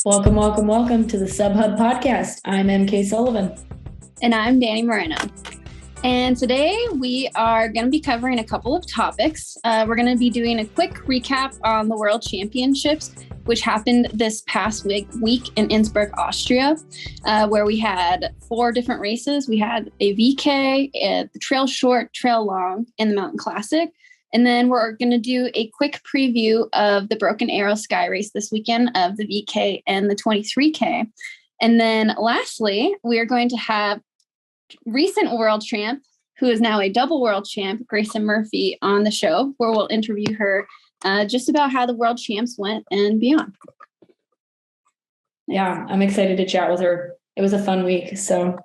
Welcome, welcome, welcome to the SubHub podcast. I'm EmKay Sullivan. And I'm Dani Moreno. And today we are going to be covering a couple of topics. We're going to be doing a quick recap on the World Championships, which happened this past week in Innsbruck, Austria, where we had 4 different races. We had a VK, the trail short, trail long, and the mountain classic. And then we're going to do a quick preview of the Broken Arrow Skyrace this weekend of the VK and the 23K. And then lastly, we are going to have recent world champ, who is now a double world champ, Grayson Murphy, on the show, where we'll interview her just about how the world champs went and beyond. Yeah, I'm excited to chat with her. It was a fun week. So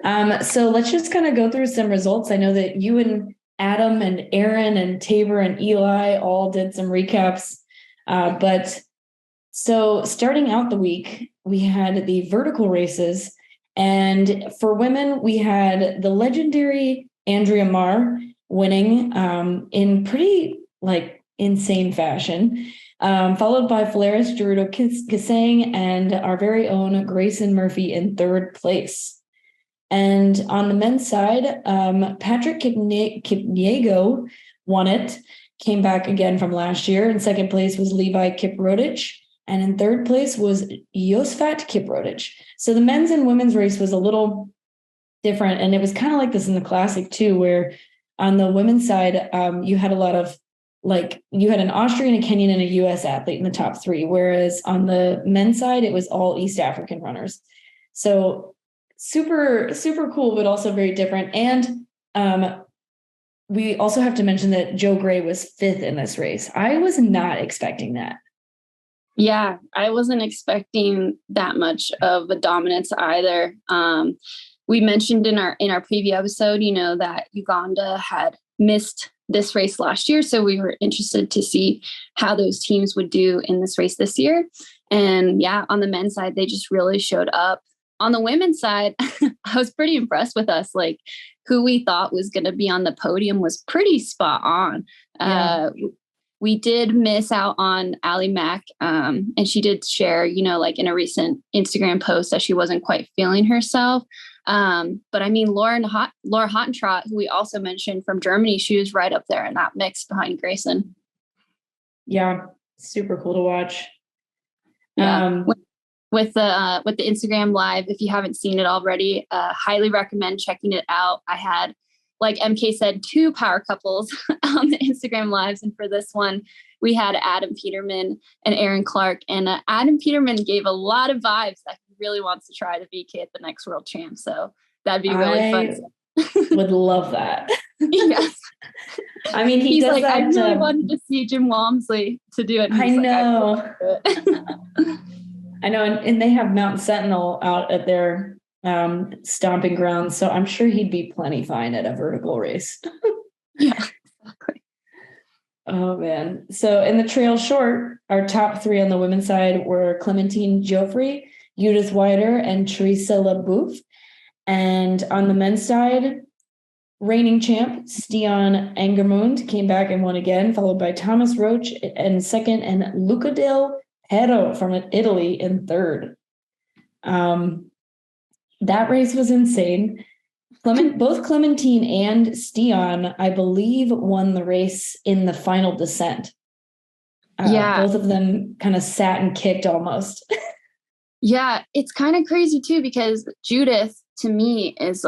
let's just kind of go through some results. I know that you and Adam and Aaron and Tabor and Eli all did some recaps. But so starting out the week, we had the vertical races. And for women, we had the legendary Andrea Marr winning in pretty insane fashion, followed by Falaris Gerudo Kisang and our very own Grayson Murphy in third place. And on the men's side, Patrick Kipniego won it, came back again from last year. In second place was Levi Kiprotich. And in third place was Josfat Kiprotich. So the men's and women's race was a little different. And it was kind of like this in the classic too, where on the women's side, you had a lot of you had an Austrian, a Kenyan, and a US athlete in the top 3. Whereas on the men's side, it was all East African runners. So super, super cool, but also very different. And we also have to mention that Joe Gray was 5th in this race. I was not expecting that. Yeah, I wasn't expecting that much of a dominance either. We mentioned in our preview episode, that Uganda had missed this race last year. So we were interested to see how those teams would do in this race this year. And yeah, on the men's side, they just really showed up. On the women's side, I was pretty impressed with us. Who we thought was going to be on the podium was pretty spot on. Yeah. We did miss out on Allie Mack, and she did share, in a recent Instagram post that she wasn't quite feeling herself. But I mean, Laura Hottentrott, who we also mentioned from Germany, she was right up there in that mix behind Grayson. Yeah, super cool to watch. Yeah. With the Instagram live, if you haven't seen it already, highly recommend checking it out. I had, like EmKay said, 2 power couples on the Instagram lives. And for this one, we had Adam Peterman and Aaron Clark. And Adam Peterman gave a lot of vibes that he really wants to try the VK at the next World Champ. So that'd be really fun. Would love that. Yes. I mean, he's like, I really wanted to see Jim Walmsley to do it. I know. I know. And they have Mount Sentinel out at their stomping grounds. So I'm sure he'd be plenty fine at a vertical race. Yeah, exactly. Oh, man. So in the trail short, our top 3 on the women's side were Clementine Geoffrey, Judith Wider, and Teresa LaBouffe. And on the men's side, reigning champ Stian Angermund came back and won again, followed by Thomas Roach in second and Luca Del Pero from Italy in third. That race was insane. Both Clementine and Stian, I believe, won the race in the final descent. Both of them kind of sat and kicked almost. Yeah, it's kind of crazy too, because Judith, to me, is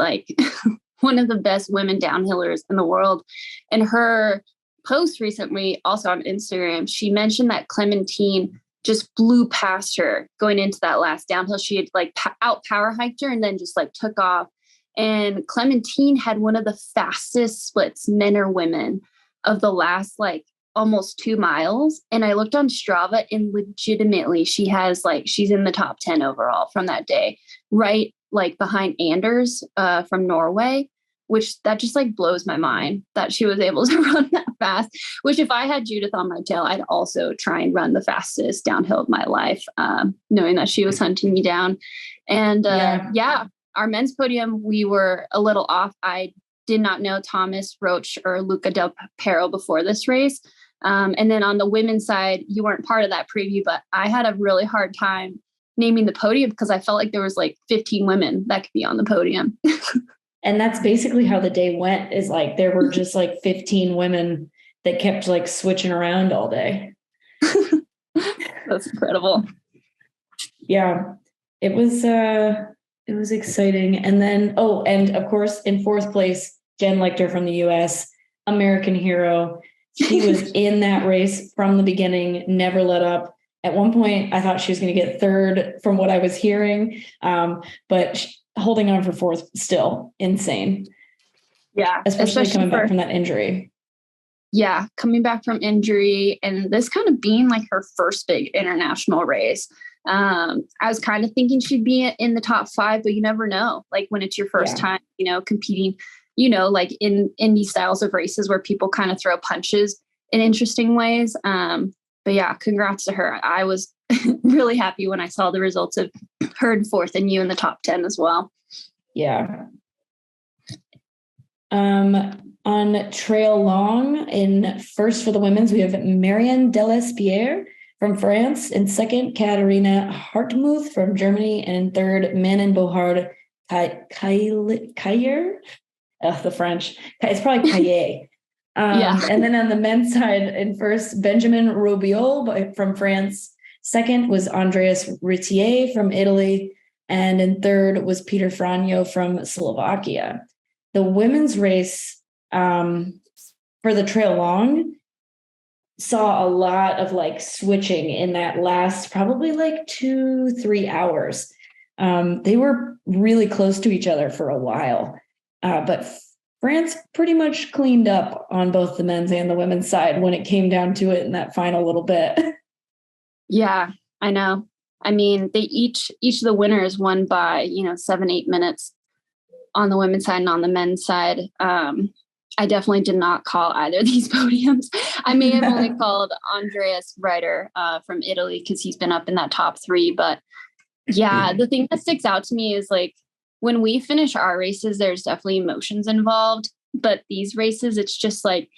one of the best women downhillers in the world. And her post recently, also on Instagram, she mentioned that Clementine just flew past her going into that last downhill. She had out power hiked her and then just took off. And Clementine had one of the fastest splits, men or women, of the last almost 2 miles. And I looked on Strava, and legitimately she's in the top 10 overall from that day, right behind Anders from Norway, which that just blows my mind that she was able to run that fast, which if I had Judith on my tail, I'd also try and run the fastest downhill of my life, knowing that she was hunting me down. And our men's podium, we were a little off. I did not know Thomas Roach or Luca Del Pero before this race. And then on the women's side, you weren't part of that preview, but I had a really hard time naming the podium because I felt like there was like 15 women that could be on the podium. And that's basically how the day went, is like there were just like 15 women that kept like switching around all day. That's incredible. Yeah, it was exciting. And then, and of course, in fourth place, Jen Lichter from the US, American hero. She was in that race from the beginning, never let up. At one point, I thought she was going to get third from what I was hearing, but holding on for fourth, still insane. Yeah, especially coming back from that injury. Yeah, coming back from injury, and this kind of being like her first big international race. I was kind of thinking she'd be in the top 5, but you never know. Like when it's your first time, competing, like in these styles of races where people kind of throw punches in interesting ways. But yeah, congrats to her. I was really happy when I saw the results of her in fourth and you in the top 10 as well. Yeah. On trail long, in first for the women's, we have Marianne Delespierre from France. In second, Katharina Hartmuth from Germany. And in third, Manon Bohard Cailler. The French. It's probably Cailler. And then on the men's side, in first, Benjamin Robiol from France. Second was Andreas Ritier from Italy. And in third was Peter Franjo from Slovakia. The women's race for the trail long saw a lot of like switching in that last probably like 2-3 hours. They were really close to each other for a while, but France pretty much cleaned up on both the men's and the women's side when it came down to it in that final little bit. Yeah, I know. I mean, they each of the winners won by, 7-8 minutes on the women's side and on the men's side. I definitely did not call either of these podiums. I may have only called Andreas Reiter from Italy because he's been up in that top 3. But yeah, the thing that sticks out to me is like when we finish our races, there's definitely emotions involved. But these races, it's just like,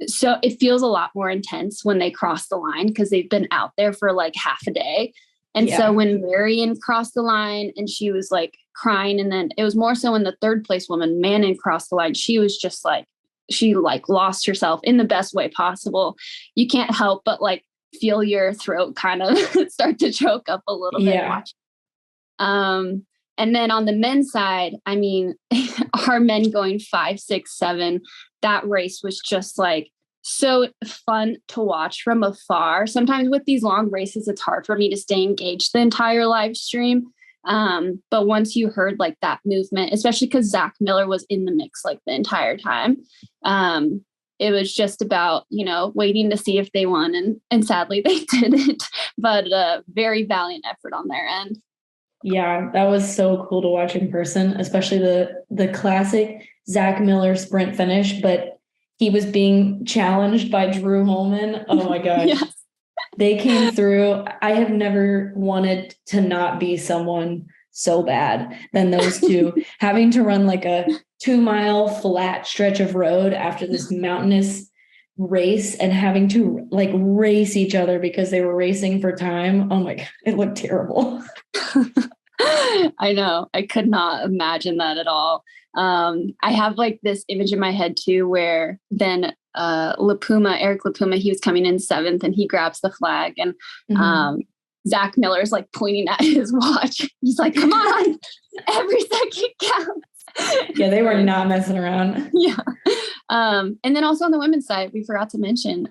so it feels a lot more intense when they cross the line because they've been out there for like half a day. And so when Marion crossed the line and she was like crying, and then it was more so when the third place woman, Manon, crossed the line, she was just like, she like lost herself in the best way possible. You can't help but like feel your throat kind of start to choke up a little bit. And then on the men's side, I mean, our men going 5, 6, 7, that race was just like so fun to watch from afar. Sometimes with these long races, it's hard for me to stay engaged the entire live stream. But once you heard like that movement, especially because Zach Miller was in the mix like the entire time, it was just about, waiting to see if they won. And sadly they didn't, but a very valiant effort on their end. Yeah, that was so cool to watch in person, especially the classic Zach Miller sprint finish, but he was being challenged by Drew Holman. Oh my gosh. Yes. They came through. I have never wanted to not be someone so bad than those two, having to run like a 2-mile flat stretch of road after this mountainous race and having to like race each other because they were racing for time. Oh my God, it looked terrible. I know. I could not imagine that at all. I have like this image in my head too, where then Eric LaPuma, he was coming in 7th and he grabs the flag and Zach Miller's like pointing at his watch. He's like, come on, every second counts. Yeah, they were not messing around. Yeah. And then also on the women's side, we forgot to mention,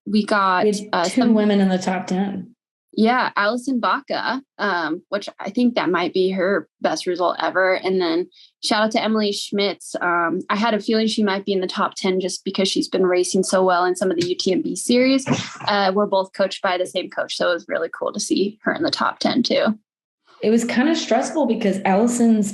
we had 2 women in the top 10. Yeah, Allison Baca, which I think that might be her best result ever. And then shout out to Emily Schmitz. I had a feeling she might be in the top 10 just because she's been racing so well in some of the UTMB series. We're both coached by the same coach, so it was really cool to see her in the top 10 too. It was kind of stressful because Allison's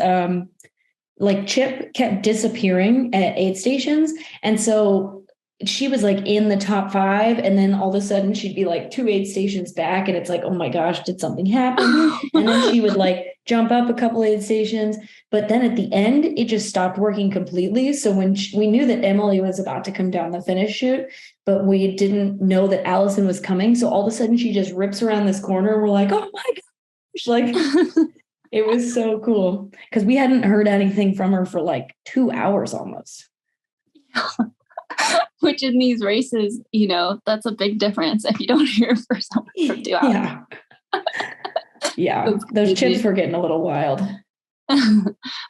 chip kept disappearing at aid stations. And so she was like in the top 5, and then all of a sudden she'd be like 2 aid stations back, and it's like, oh my gosh, did something happen? And then she would like jump up a couple aid stations, but then at the end it just stopped working completely. So when we knew that Emily was about to come down the finish chute, but we didn't know that Allison was coming, so all of a sudden she just rips around this corner, and we're like, oh my God, Like, it was so cool because we hadn't heard anything from her for like 2 hours almost. Which in these races, that's a big difference if you don't hear for someone for 2 hours. Yeah. Yeah. Those chips were getting a little wild.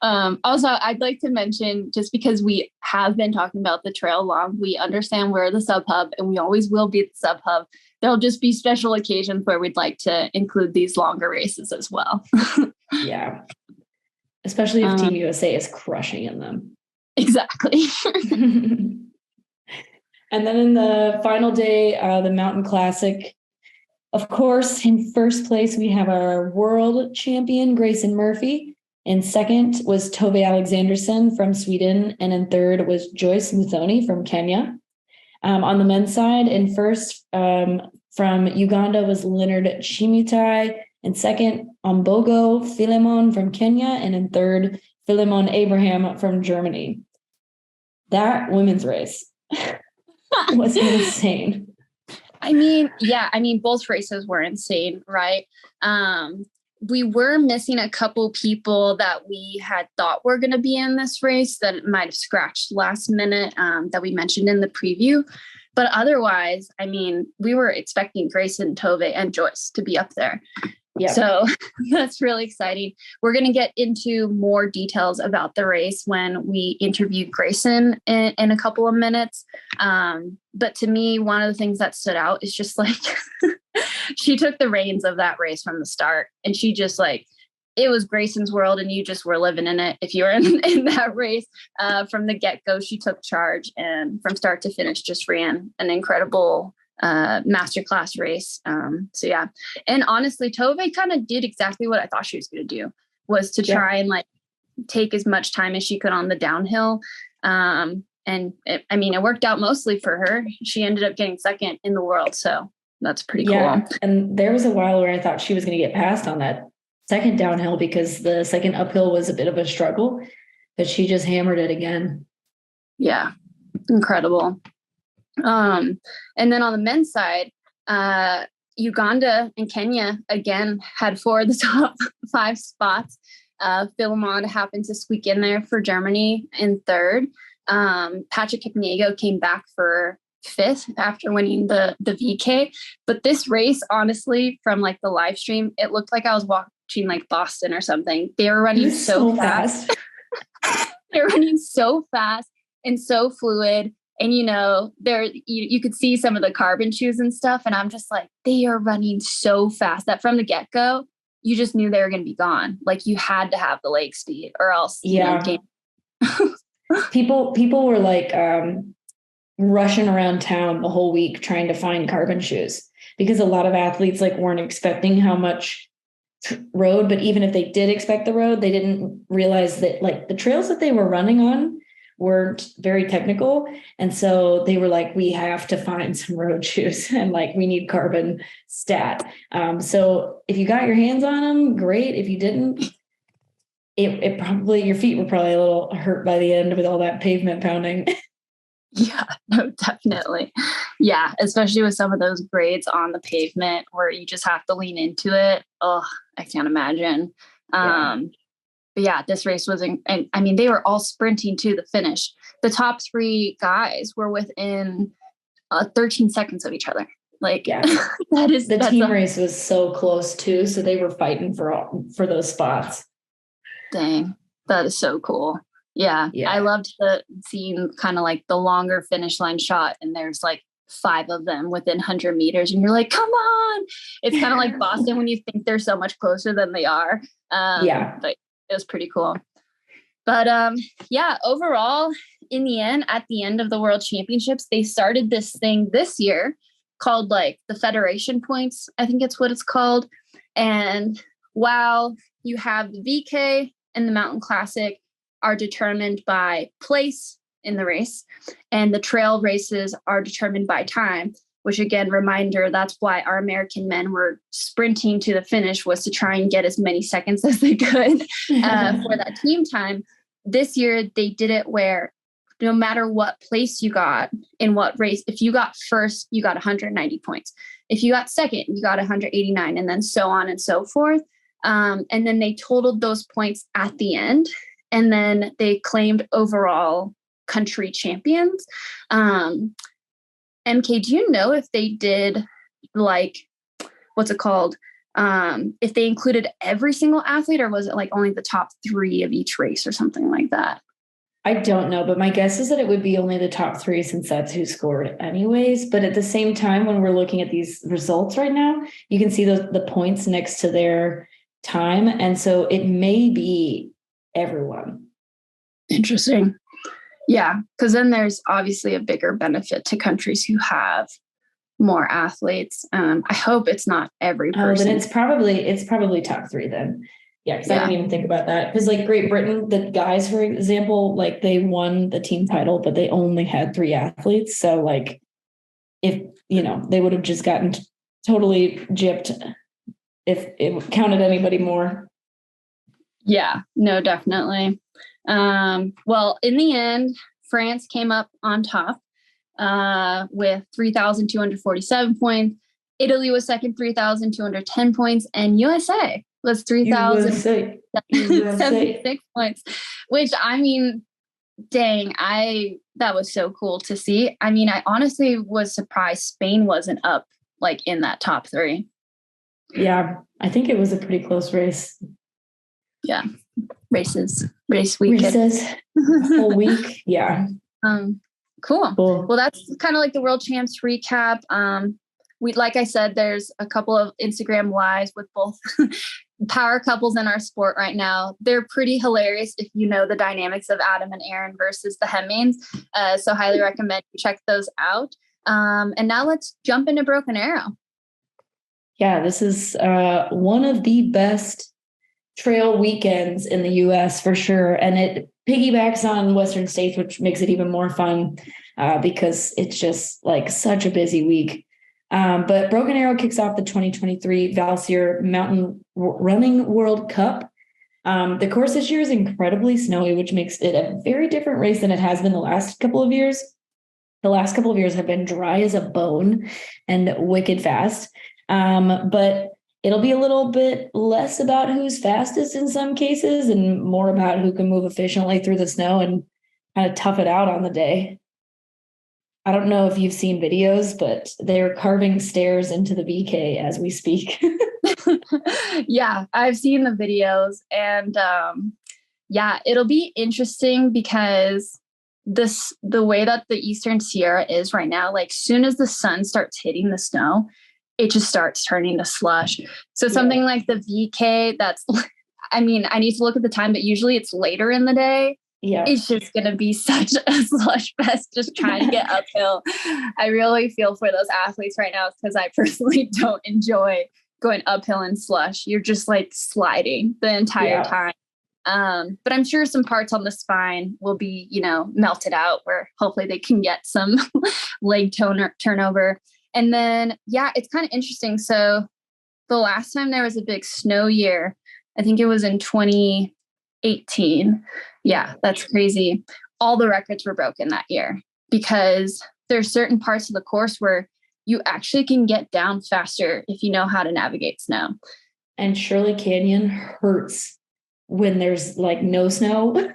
Also, I'd like to mention, just because we have been talking about the trail long, we understand we're the sub hub and we always will be the sub hub. There'll just be special occasions where we'd like to include these longer races as well. Yeah. Especially if Team USA is crushing in them. Exactly. And then in the final day, the Mountain Classic, of course, in first place, we have our world champion, Grayson Murphy. In second was Tove Alexandersson from Sweden. And in third was Joyce Muthoni from Kenya. On the men's side, in first from Uganda was Leonard Chimitai. In second, Ombogo Philemon from Kenya. And in third, Philemon Abraham from Germany. That women's race was insane. Both races were insane, right? We were missing a couple people that we had thought were going to be in this race that might have scratched last minute, that we mentioned in the preview. But otherwise, we were expecting Grayson, Tove, and Joyce to be up there. Yep. So that's really exciting. We're going to get into more details about the race when we interview Grayson in a couple of minutes. But to me, one of the things that stood out is just like she took the reins of that race from the start, and she just it was Grayson's world and you just were living in it. If you were in that race from the get-go, she took charge and from start to finish just ran an incredible masterclass race. So yeah. And honestly, Tove kind of did exactly what I thought she was going to do, was to try and take as much time as she could on the downhill. And it worked out mostly for her. She ended up getting second in the world. So that's pretty cool. And there was a while where I thought she was going to get passed on that second downhill because the second uphill was a bit of a struggle, but she just hammered it again. Yeah. Incredible. And then on the men's side, Uganda and Kenya again had 4 of the top 5 spots. Philemon happened to squeak in there for Germany in third. Patrick Kipniego came back for 5th after winning the VK. But this race, honestly, from the live stream, it looked like I was watching Boston or something. They were running so fast. They were running so fast and so fluid. And, you could see some of the carbon shoes and stuff. And I'm just they are running so fast that from the get-go, you just knew they were going to be gone. You had to have the leg speed or else. Yeah. People were rushing around town the whole week trying to find carbon shoes because a lot of athletes weren't expecting how much road, but even if they did expect the road, they didn't realize that the trails that they were running on weren't very technical. And so they were we have to find some road shoes and we need carbon stat. So if you got your hands on them, great. If you didn't, it probably, your feet were probably a little hurt by the end with all that pavement pounding. Yeah, no, definitely. Yeah. Especially with some of those grades on the pavement where you just have to lean into it. Oh, I can't imagine. But yeah, this race was, they were all sprinting to the finish. The top 3 guys were within 13 seconds of each other. The team race was so close too. So they were fighting for those spots. Dang, that is so cool. Yeah. I loved seeing kind of the longer finish line shot. And there's 5 of them within 100 meters. And you're come on. It's kind of like Boston when you think they're so much closer than they are. But it was pretty cool. But overall, in the end, at the end of the World Championships, they started this thing this year called the Federation Points. I think it's what it's called. And while you have the VK and the Mountain Classic are determined by place in the race, and the trail races are determined by time, which again, reminder, that's why our American men were sprinting to the finish, was to try and get as many seconds as they could for that team time. This year, they did it where no matter what place you got in what race, if you got first, you got 190 points. If you got second, you got 189, and then so on and so forth. And then they totaled those points at the end. And then they claimed overall country champions. EmKay, do you know if they did like, what's it called? If they included every single athlete, or was it like only the top 3 of each race or something like that? I don't know, but my guess is that it would be only the top 3 since that's who scored anyways. But at the same time, when we're looking at these results right now, you can see the points next to their time. And so it may be everyone. Interesting. Yeah, because then there's obviously a bigger benefit to countries who have more athletes. I hope it's not every person. Then it's probably top 3 then. Yeah, because I didn't even think about that. Because like Great Britain, the guys, for example, like they won the team title, but they only had 3 athletes. So like, if they would have just gotten totally gypped if it counted anybody more. Yeah, no, definitely. Well, in the end, France came up on top with 3,247 points. Italy was second, 3,210 points, and USA was 3,076 points, which, I mean, dang, that was so cool to see. I mean, I honestly was surprised Spain wasn't up like in that top 3. Yeah, I think it was a pretty close race. Yeah. Race week. Whole week. Yeah. Cool. Well, that's kind of like the World Champs recap. Like I said, there's a couple of Instagram lives with both power couples in our sport right now. They're pretty hilarious if you know the dynamics of Adam and Aaron versus the Hemmings. So highly recommend you check those out. And now let's jump into Broken Arrow. Yeah, this is one of the best trail weekends in the US for sure. And it piggybacks on Western States, which makes it even more fun because it's just like such a busy week. But Broken Arrow kicks off the 2023 Valsier Mountain Running World Cup. The course this year is incredibly snowy, which makes it a very different race than it has been the last couple of years. The last couple of years have been dry as a bone and wicked fast. But it'll be a little bit less about who's fastest in some cases and more about who can move efficiently through the snow and kind of tough it out on the day. I don't know if you've seen videos, but they're carving stairs into the VK as we speak. Yeah, I've seen the videos, and it'll be interesting because the way that the Eastern Sierra is right now, like soon as the sun starts hitting the snow, it just starts turning to slush. So something like the VK, I need to look at the time, but usually it's later in the day. Yeah, it's just going to be such a slush fest just trying to get uphill. I really feel for those athletes right now because I personally don't enjoy going uphill in slush. You're just like sliding the entire time. But I'm sure some parts on the spine will be, melted out where hopefully they can get some leg turnover. And then, it's kind of interesting. So the last time there was a big snow year, I think it was in 2018. Yeah, that's crazy. All the records were broken that year because there's certain parts of the course where you actually can get down faster if you know how to navigate snow. And Shirley Canyon hurts when there's like no snow.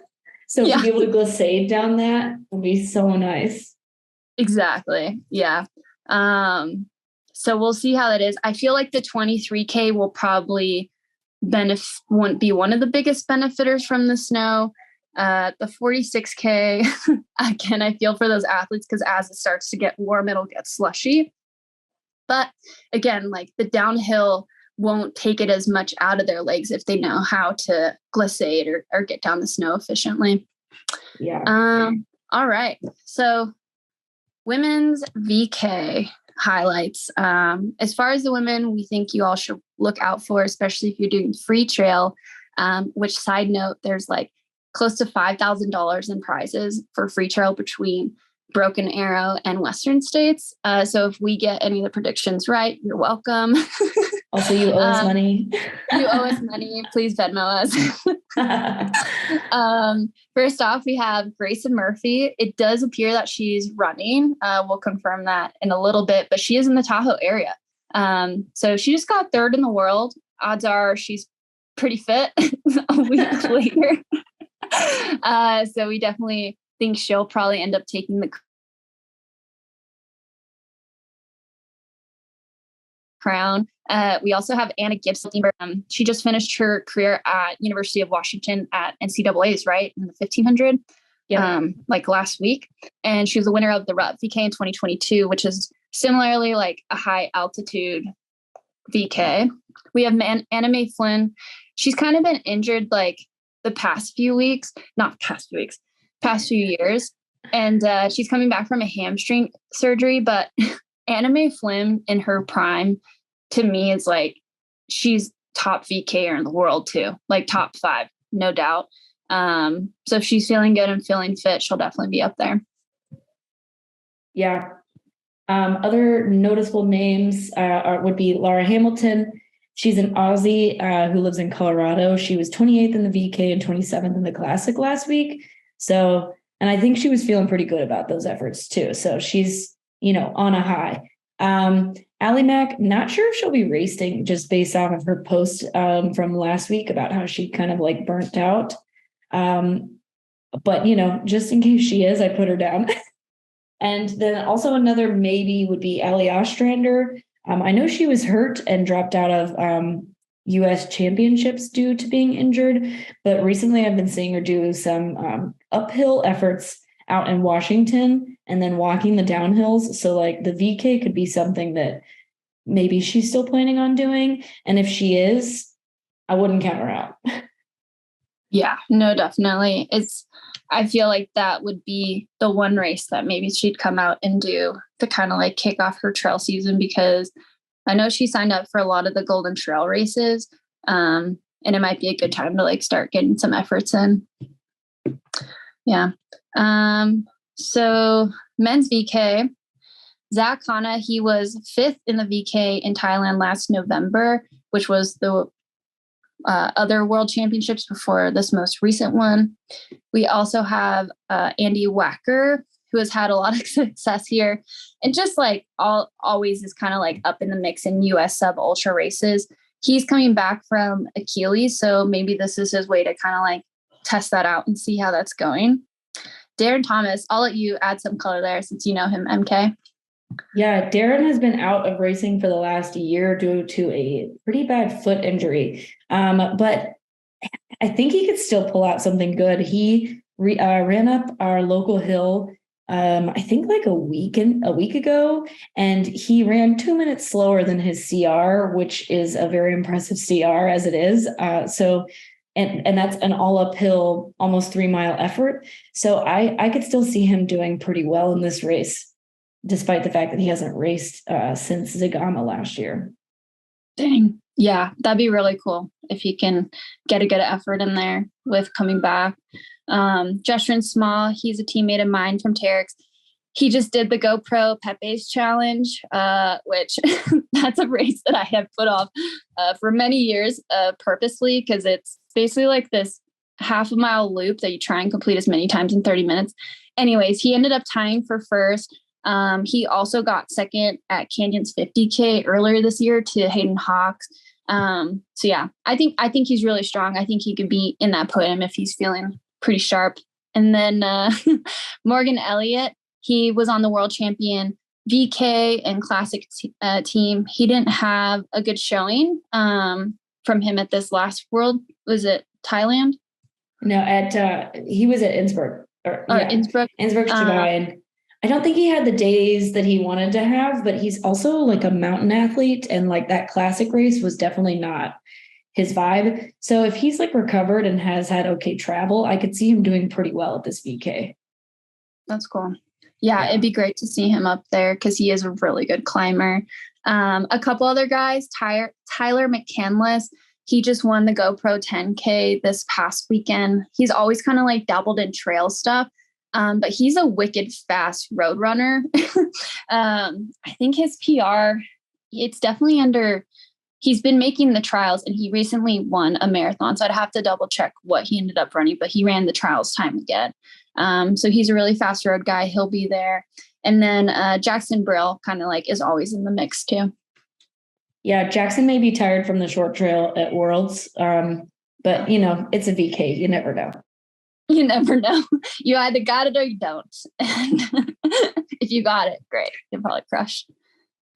So to be able to glissade down that would be so nice. Exactly. Yeah. So we'll see how that is. I feel like the 23K will probably be one of the biggest benefiters from the snow. The 46K, again, I feel for those athletes because as it starts to get warm, it'll get slushy. But again, like the downhill won't take it as much out of their legs if they know how to glissade or get down the snow efficiently. Yeah. All right. So women's VK highlights. As far as the women, we think you all should look out for, especially if you're doing Freetrail, which, side note, there's like close to $5,000 in prizes for Freetrail between Broken Arrow and Western States. So if we get any of the predictions right, you're welcome. Also, you owe us money. You owe us money. Please Venmo us. First off, we have Grayson Murphy. It does appear that she's running. We'll confirm that in a little bit, but she is in the Tahoe area. So she just got third in the world. Odds are she's pretty fit a week later. So we definitely think she'll probably end up taking the crown. We also have Anna Gibson. She just finished her career at University of Washington at NCAAs, right? In the 1500, like last week. And she was the winner of the RUP VK in 2022, which is similarly like a high altitude VK. We have Anna Mae Flynn. She's kind of been injured like the past few years. And she's coming back from a hamstring surgery. But Anna Mae Flynn in her prime, to me, is like, she's top VKer in the world too, like top 5, no doubt. So if she's feeling good and feeling fit, she'll definitely be up there. Yeah. Other noticeable names would be Laura Hamilton. She's an Aussie who lives in Colorado. She was 28th in the VK and 27th in the Classic last week. So, and I think she was feeling pretty good about those efforts too. So she's, on a high. Allie Mack, not sure if she'll be racing just based off of her post from last week about how she kind of like burnt out. But, just in case she is, I put her down. And then also another maybe would be Allie Ostrander. I know she was hurt and dropped out of U.S. championships due to being injured, but recently I've been seeing her do some uphill efforts out in Washington and then walking the downhills. So like the VK could be something that maybe she's still planning on doing. And if she is, I wouldn't count her out. Yeah, no, definitely. I feel like that would be the one race that maybe she'd come out and do to kind of like kick off her trail season, because I know she signed up for a lot of the Golden Trail races. And it might be a good time to like start getting some efforts in. Yeah. So men's VK, Zach Hanna, he was 5th in the VK in Thailand last November, which was the other world championships before this most recent one. We also have Andy Wacker, who has had a lot of success here and just like always is kind of like up in the mix in US sub ultra races. He's coming back from Achilles, so maybe this is his way to kind of like test that out and see how that's going. Darren Thomas, I'll let you add some color there since you know him, EmKay. Yeah, Darren has been out of racing for the last year due to a pretty bad foot injury. But I think he could still pull out something good. He ran up our local hill, I think like a week ago, and he ran 2 minutes slower than his CR, which is a very impressive CR as it is. And that's an all uphill, almost 3-mile effort. So I could still see him doing pretty well in this race, despite the fact that he hasn't raced since Zagama last year. Dang. Yeah, that'd be really cool if he can get a good effort in there with coming back. Justin Small, he's a teammate of mine from Terex. He just did the GoPro Pepe's challenge, which that's a race that I have put off for many years purposely, because it's basically like this half-a-mile loop that you try and complete as many times in 30 minutes. Anyways, he ended up tying for first. He also got second at Canyon's 50K earlier this year to Hayden Hawks. So yeah, I think he's really strong. I think he could be in that podium if he's feeling pretty sharp. And then Morgan Elliott, he was on the world champion VK and classic team. He didn't have a good showing from him at this last world. Was it Thailand? No, he was at Innsbruck. Innsbruck. Innsbruck, Dubai. I don't think he had the days that he wanted to have, but he's also like a mountain athlete, and like that classic race was definitely not his vibe. So if he's like recovered and has had okay travel, I could see him doing pretty well at this VK. That's cool. Yeah, it'd be great to see him up there because he is a really good climber. A couple other guys, Tyler McCandless, he just won the GoPro 10K this past weekend. He's always kind of like dabbled in trail stuff. But he's a wicked fast road runner. I think his PR, it's definitely he's been making the trials, and he recently won a marathon. So I'd have to double check what he ended up running, but he ran the trials time again. So he's a really fast road guy. He'll be there. And then Jackson Brill kind of like is always in the mix too. Yeah, Jackson may be tired from the short trail at Worlds, but it's a VK. You never know. You never know. You either got it or you don't. And if you got it, great. You'll probably crush.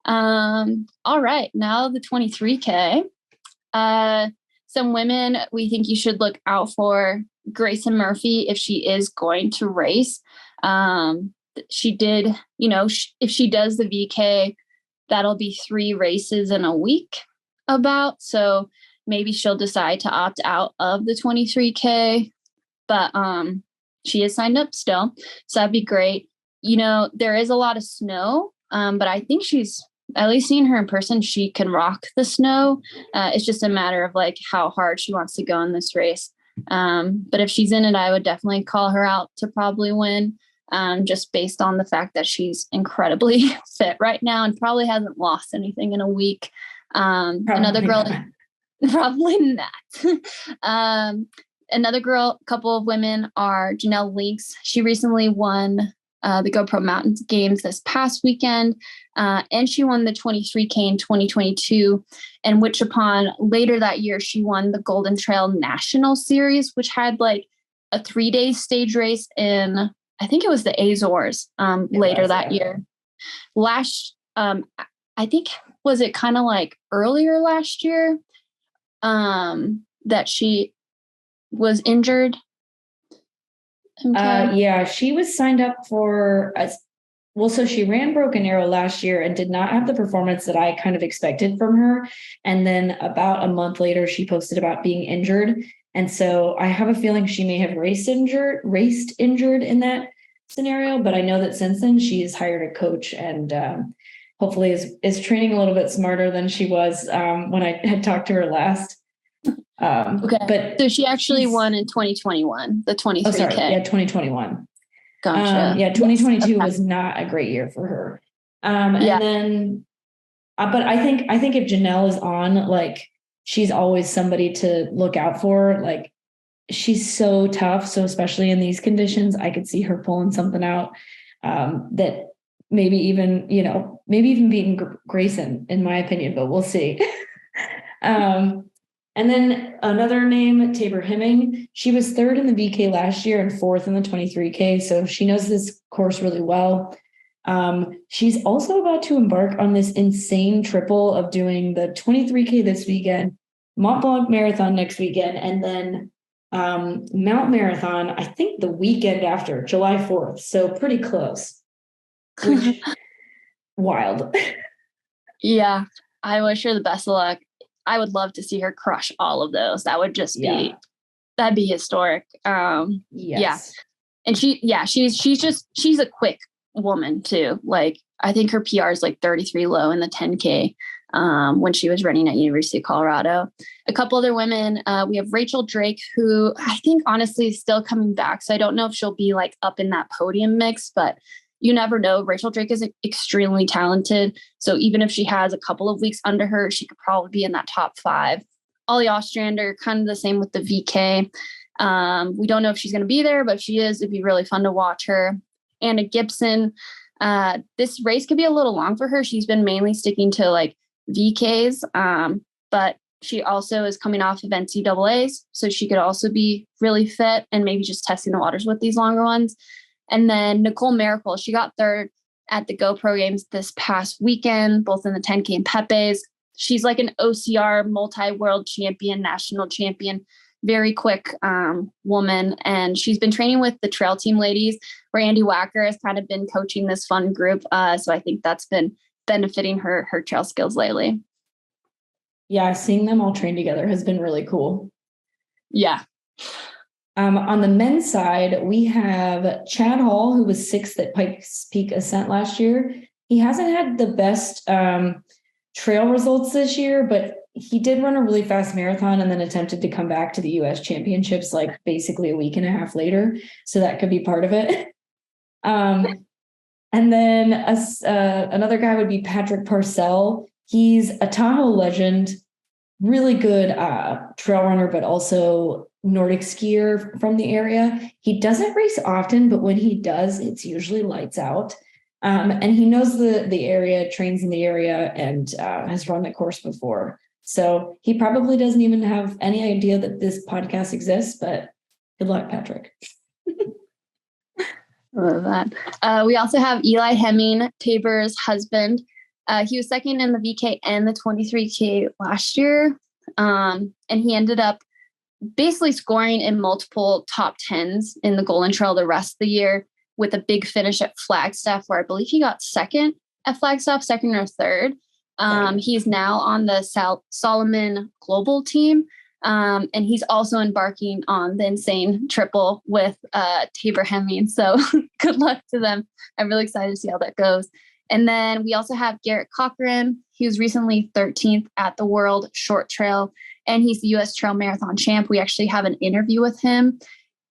All right. Now the 23K. Some women we think you should look out for. Grayson Murphy, if she is going to race. She did, if she does the VK, that'll be 3 races in a week about. So maybe she'll decide to opt out of the 23K. But she is signed up still. So that'd be great. There is a lot of snow, but I think she's, at least seeing her in person, she can rock the snow. It's just a matter of like how hard she wants to go in this race. But if she's in it, I would definitely call her out to probably win, just based on the fact that she's incredibly fit right now and probably hasn't lost anything in a week. Another girl, probably not. Another girl, couple of women are Janelle Leaks. She recently won the GoPro Mountains Games this past weekend, and she won the 23K in 2022, and which upon later that year, she won the Golden Trail National Series, which had like a 3-day stage race in, I think it was the Azores later that year. I think, was it kind of like earlier last year that she was injured? Yeah, she was signed up for so she ran Broken Arrow last year and did not have the performance that I kind of expected from her. And then about a month later, she posted about being injured. And so I have a feeling she may have raced injured in that scenario. But I know that since then she's hired a coach and hopefully is training a little bit smarter than she was when I had talked to her last. Okay. But so she actually won in 2021, the 23K. Oh, sorry. Yeah, 2021. Gotcha. 2022 was not a great year for her. And then, but I think if Janelle is on, like, she's always somebody to look out for. Like, she's so tough. So especially in these conditions, I could see her pulling something out that maybe even beating Grayson, in my opinion, but we'll see. And then another name, Tabor Hemming. She was 3rd in the VK last year and 4th in the 23K. So she knows this course really well. She's also about to embark on this insane triple of doing the 23K this weekend, Mont Blanc Marathon next weekend, and then Mount Marathon, I think the weekend after, July 4th. So pretty close. Which, wild. Yeah, I wish her the best of luck. I would love to see her crush all of those. That would just be, that'd be historic. Yes. Yeah. And she's a quick woman too. Like, I think her PR is like 33 low in the 10K when she was running at University of Colorado. A couple other women, we have Rachel Drake, who I think honestly is still coming back. So I don't know if she'll be like up in that podium mix, but you never know. Rachel Drake is extremely talented. So even if she has a couple of weeks under her, she could probably be in that top 5. Ollie Ostrander, kind of the same with the VK. We don't know if she's going to be there, but if she is, it'd be really fun to watch her. Anna Gibson, this race could be a little long for her. She's been mainly sticking to like VKs, but she also is coming off of NCAAs. So she could also be really fit and maybe just testing the waters with these longer ones. And then Nicole Miracle, she got 3rd at the GoPro Games this past weekend, both in the 10K and Pepe's. She's like an OCR multi-world champion, national champion, very quick woman. And she's been training with the trail team ladies, where Andy Wacker has kind of been coaching this fun group. So I think that's been benefiting her trail skills lately. Yeah, seeing them all train together has been really cool. Yeah. On the men's side, we have Chad Hall, who was 6th at Pikes Peak Ascent last year. He hasn't had the best trail results this year, but he did run a really fast marathon and then attempted to come back to the U.S. Championships like basically a week and a half later. So that could be part of it. And then another guy would be Patrick Parcell. He's a Tahoe legend, really good trail runner, but also Nordic skier from the area. He doesn't race often, but when he does, it's usually lights out. And he knows the area, trains in the area, and has run the course before. So he probably doesn't even have any idea that this podcast exists, but good luck, Patrick. Love that. We also have Eli Hemming, Tabor's husband. He was second in the VK and the 23K last year. And he ended up basically scoring in multiple top 10s in the Golden Trail the rest of the year, with a big finish at Flagstaff, where I believe he got second at Flagstaff, second or third. He's now on the Solomon Global team. And he's also embarking on the insane triple with Tabor Hemming. So good luck to them. I'm really excited to see how that goes. And then we also have Garrett Cochran. He was recently 13th at the World Short Trail, and he's the U.S. Trail Marathon champ. We actually have an interview with him.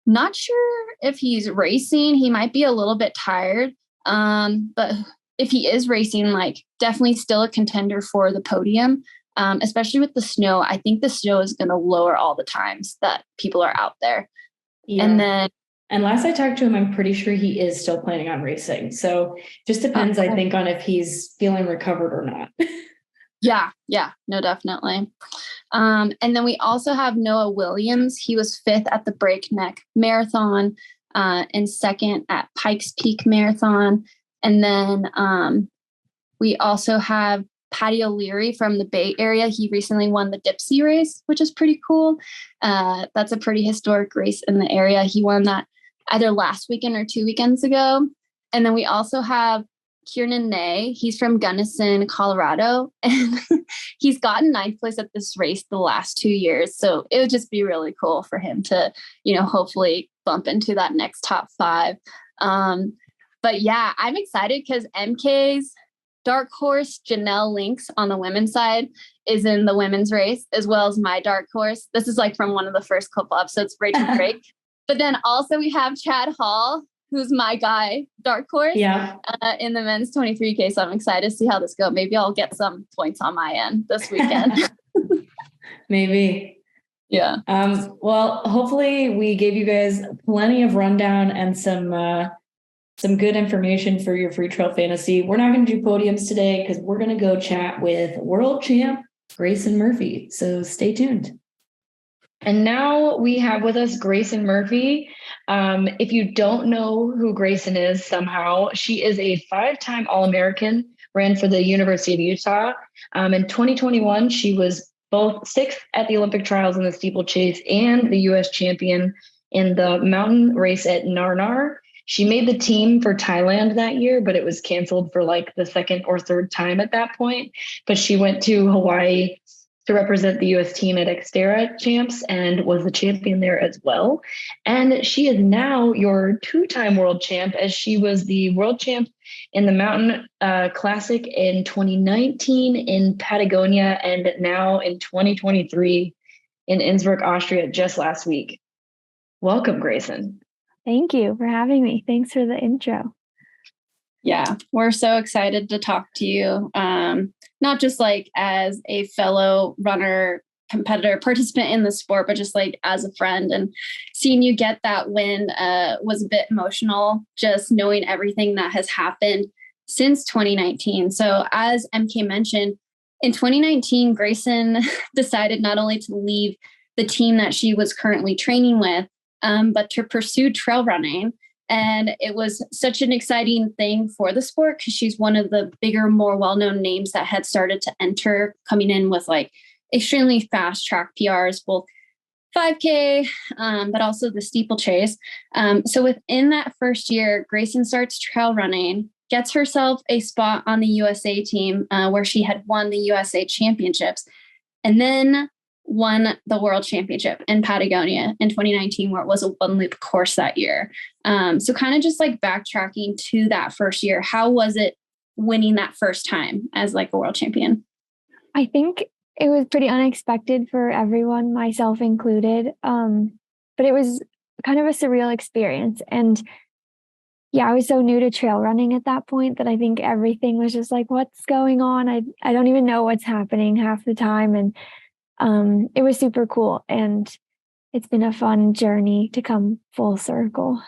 Not sure if he's racing. He might be a little bit tired. But if he is racing, like definitely still a contender for the podium, especially with the snow. I think the snow is going to lower all the times that people are out there. Yeah. And last I talked to him, I'm pretty sure he is still planning on racing. So just depends, I think, on if he's feeling recovered or not. Yeah, no, definitely. And then we also have Noah Williams. He was 5th at the Breakneck Marathon and 2nd at Pikes Peak Marathon. And then we also have Patty O'Leary from the Bay Area. He recently won the Dipsy race, which is pretty cool. That's a pretty historic race in the area. He won that either last weekend or 2 weekends ago. And then we also have Kiernan Ney. He's from Gunnison, Colorado, and he's gotten 9th place at this race the last 2 years. So it would just be really cool for him to, hopefully bump into that next top 5. But yeah, I'm excited because EmKay's dark horse, Janelle Lynx, on the women's side is in the women's race, as well as my dark horse. This is like from one of the first couple episodes, Rachel Drake. But then also we have Chad Hall, who's my guy, dark horse, in the men's 23K. So I'm excited to see how this goes. Maybe I'll get some points on my end this weekend. Maybe. Yeah. Well, hopefully we gave you guys plenty of rundown and some good information for your Freetrail fantasy. We're not going to do podiums today because we're going to go chat with world champ Grayson Murphy. So stay tuned. And now we have with us Grayson Murphy. If you don't know who Grayson is somehow, she is a 5-time All-American, ran for the University of Utah. In 2021, she was both 6th at the Olympic trials in the steeplechase and the U.S. champion in the mountain race at Narnar. She made the team for Thailand that year, but it was canceled for like the 2nd or 3rd time at that point. But she went to Hawaii to represent the U.S. team at Xterra Champs and was the champion there as well. And she is now your 2-time world champ, as she was the world champ in the Mountain Classic in 2019 in Patagonia, and now in 2023 in Innsbruck, Austria, just last week. Welcome, Grayson. Thank you for having me. Thanks for the intro. Yeah, we're so excited to talk to you. Not just like as a fellow runner, competitor, participant in the sport, but just like as a friend. And seeing you get that win was a bit emotional, just knowing everything that has happened since 2019. So as EmKay mentioned, in 2019, Grayson decided not only to leave the team that she was currently training with, but to pursue trail running. And it was such an exciting thing for the sport because she's one of the bigger, more well-known names that had started to enter, coming in with like extremely fast track PRs, both 5K, but also the steeplechase. So within that first year, Grayson starts trail running, gets herself a spot on the USA team where she had won the USA championships, and then won the world championship in Patagonia in 2019, where it was a 1-loop course that year. So kind of just like backtracking to that first year, how was it winning that first time as like a world champion? I think it was pretty unexpected for everyone, myself included. But it was kind of a surreal experience. And yeah, I was so new to trail running at that point that I think everything was just like, what's going on? I don't even know what's happening half the time. And it was super cool, and it's been a fun journey to come full circle.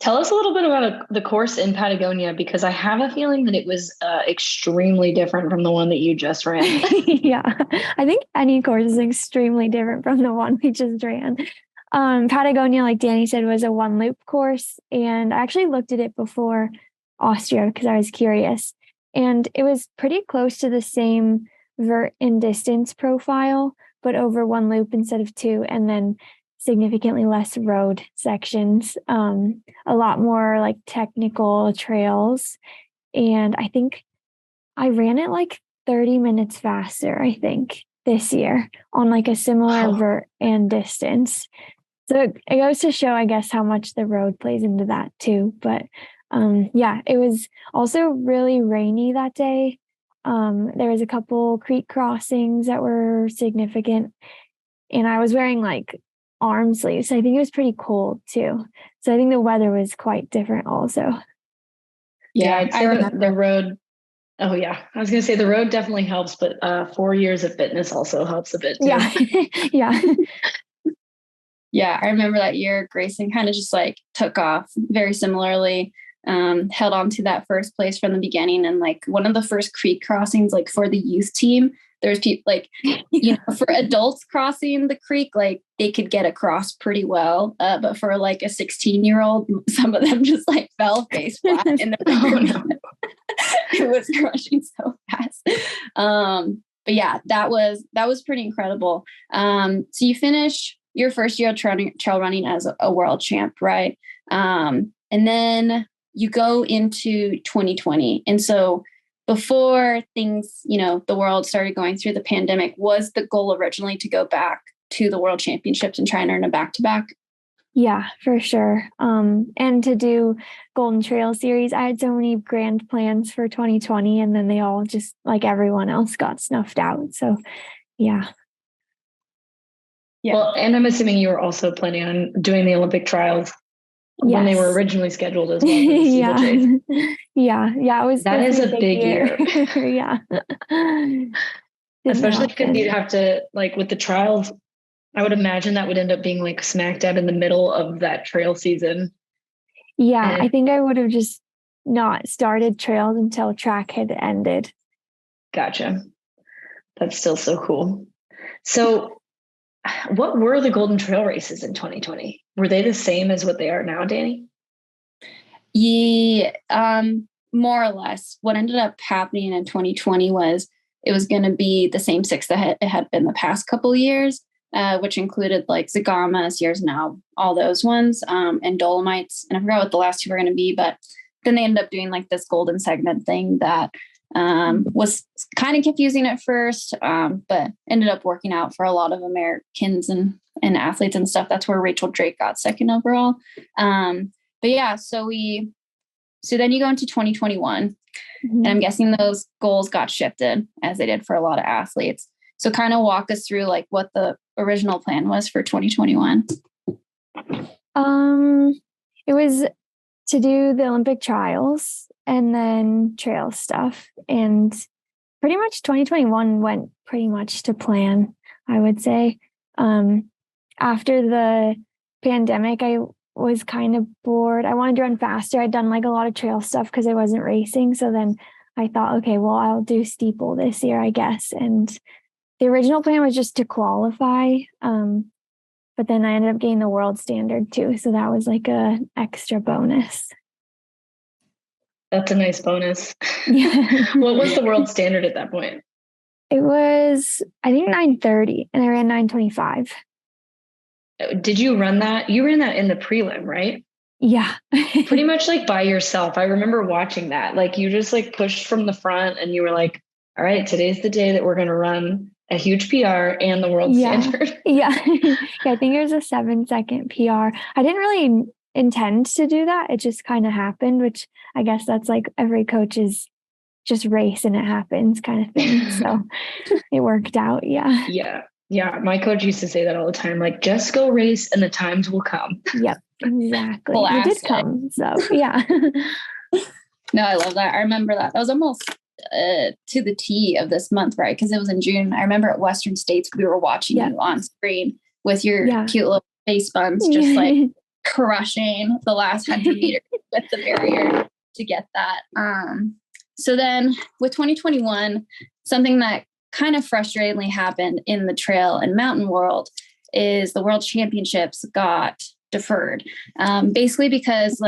Tell us a little bit about the course in Patagonia, because I have a feeling that it was extremely different from the one that you just ran. Yeah, I think any course is extremely different from the one we just ran. Patagonia, like Dani said, was a 1-loop course, and I actually looked at it before Austria because I was curious, and it was pretty close to the same vert and distance profile, but over 1 loop instead of 2, and then significantly less road sections, a lot more like technical trails. And I think I ran it like 30 minutes faster, I think, this year on like a similar vert and distance. So it goes to show, I guess, how much the road plays into that too. But yeah, it was also really rainy that day. There was a couple creek crossings that were significant, and I was wearing like arm sleeves. I think it was pretty cold too. So I think the weather was quite different also. Yeah, I'd say the road. Oh yeah, I was going to say the road definitely helps, but 4 years of fitness also helps a bit too. Yeah, yeah. Yeah, I remember that year Grayson kind of just like took off very similarly, held on to that first place from the beginning. And like one of the first creek crossings, like for the youth team, there's people like, you know, for adults crossing the creek, like they could get across pretty well. But for like a 16-year-old, some of them just like fell face flat in the road. It was crushing so fast. But yeah, that was pretty incredible. So you finish your first year of trail running as a world champ, right? And then you go into 2020. And so before things, you know, the world started going through the pandemic, was the goal originally to go back to the world championships and try and earn a back-to-back? Yeah, for sure. And to do Golden Trail Series, I had so many grand plans for 2020, and then they all just, like everyone else, got snuffed out. So yeah. Well, and I'm assuming you were also planning on doing the Olympic trials when they were originally scheduled as well. Yeah. It was. That is a big year. Yeah. Especially because you'd have to, like, with the trials, I would imagine that would end up being like smack dab in the middle of that trail season. Yeah, and I think I would have just not started trails until track had ended. Gotcha. That's still so cool. So what were the Golden Trail Races in 2020? Were they the same as what they are now, Dani? Yeah, more or less. What ended up happening in 2020 was it was going to be the same 6 that it had been the past couple of years, which included like Zagama, Sierras Now, all those ones, and Dolomites. And I forgot what the last 2 were going to be, but then they ended up doing like this golden segment thing that was kind of confusing at first, but ended up working out for a lot of Americans and athletes and stuff. That's where Rachel Drake got 2nd overall. But yeah, so then you go into 2021, mm-hmm. and I'm guessing those goals got shifted as they did for a lot of athletes. So kind of walk us through like what the original plan was for 2021. It was to do the Olympic trials and then trail stuff. And pretty much 2021 went pretty much to plan, I would say. After the pandemic, I was kind of bored. I wanted to run faster. I'd done like a lot of trail stuff because I wasn't racing. So then I thought, okay, well, I'll do steeple this year, I guess. And the original plan was just to qualify. But then I ended up getting the world standard too. So that was like a extra bonus. That's a nice bonus. Yeah. What was the world standard at that point? It was, I think, 9:30, and I ran 9:25. Did you run that? You ran that in the prelim, right? Yeah. Pretty much like by yourself. I remember watching that. Like you just like pushed from the front and you were like, all right, today's the day that we're going to run a huge PR and the world standard. Yeah. I think it was a 7-second PR. I didn't really intend to do that. It just kind of happened, which I guess that's like every coach's just race and it happens kind of thing. So it worked out. Yeah. Yeah. My coach used to say that all the time, like, just go race and the times will come. Yep, exactly. It did come. So yeah. No, I love that. I remember that. That was almost to the T of this month, right? Because it was in June. I remember at Western States, we were watching you on screen with your cute little face buns, just like crushing the last 100 meters with the barrier to get that. So then with 2021, something that kind of frustratingly happened in the trail and mountain world is the world championships got deferred. Basically because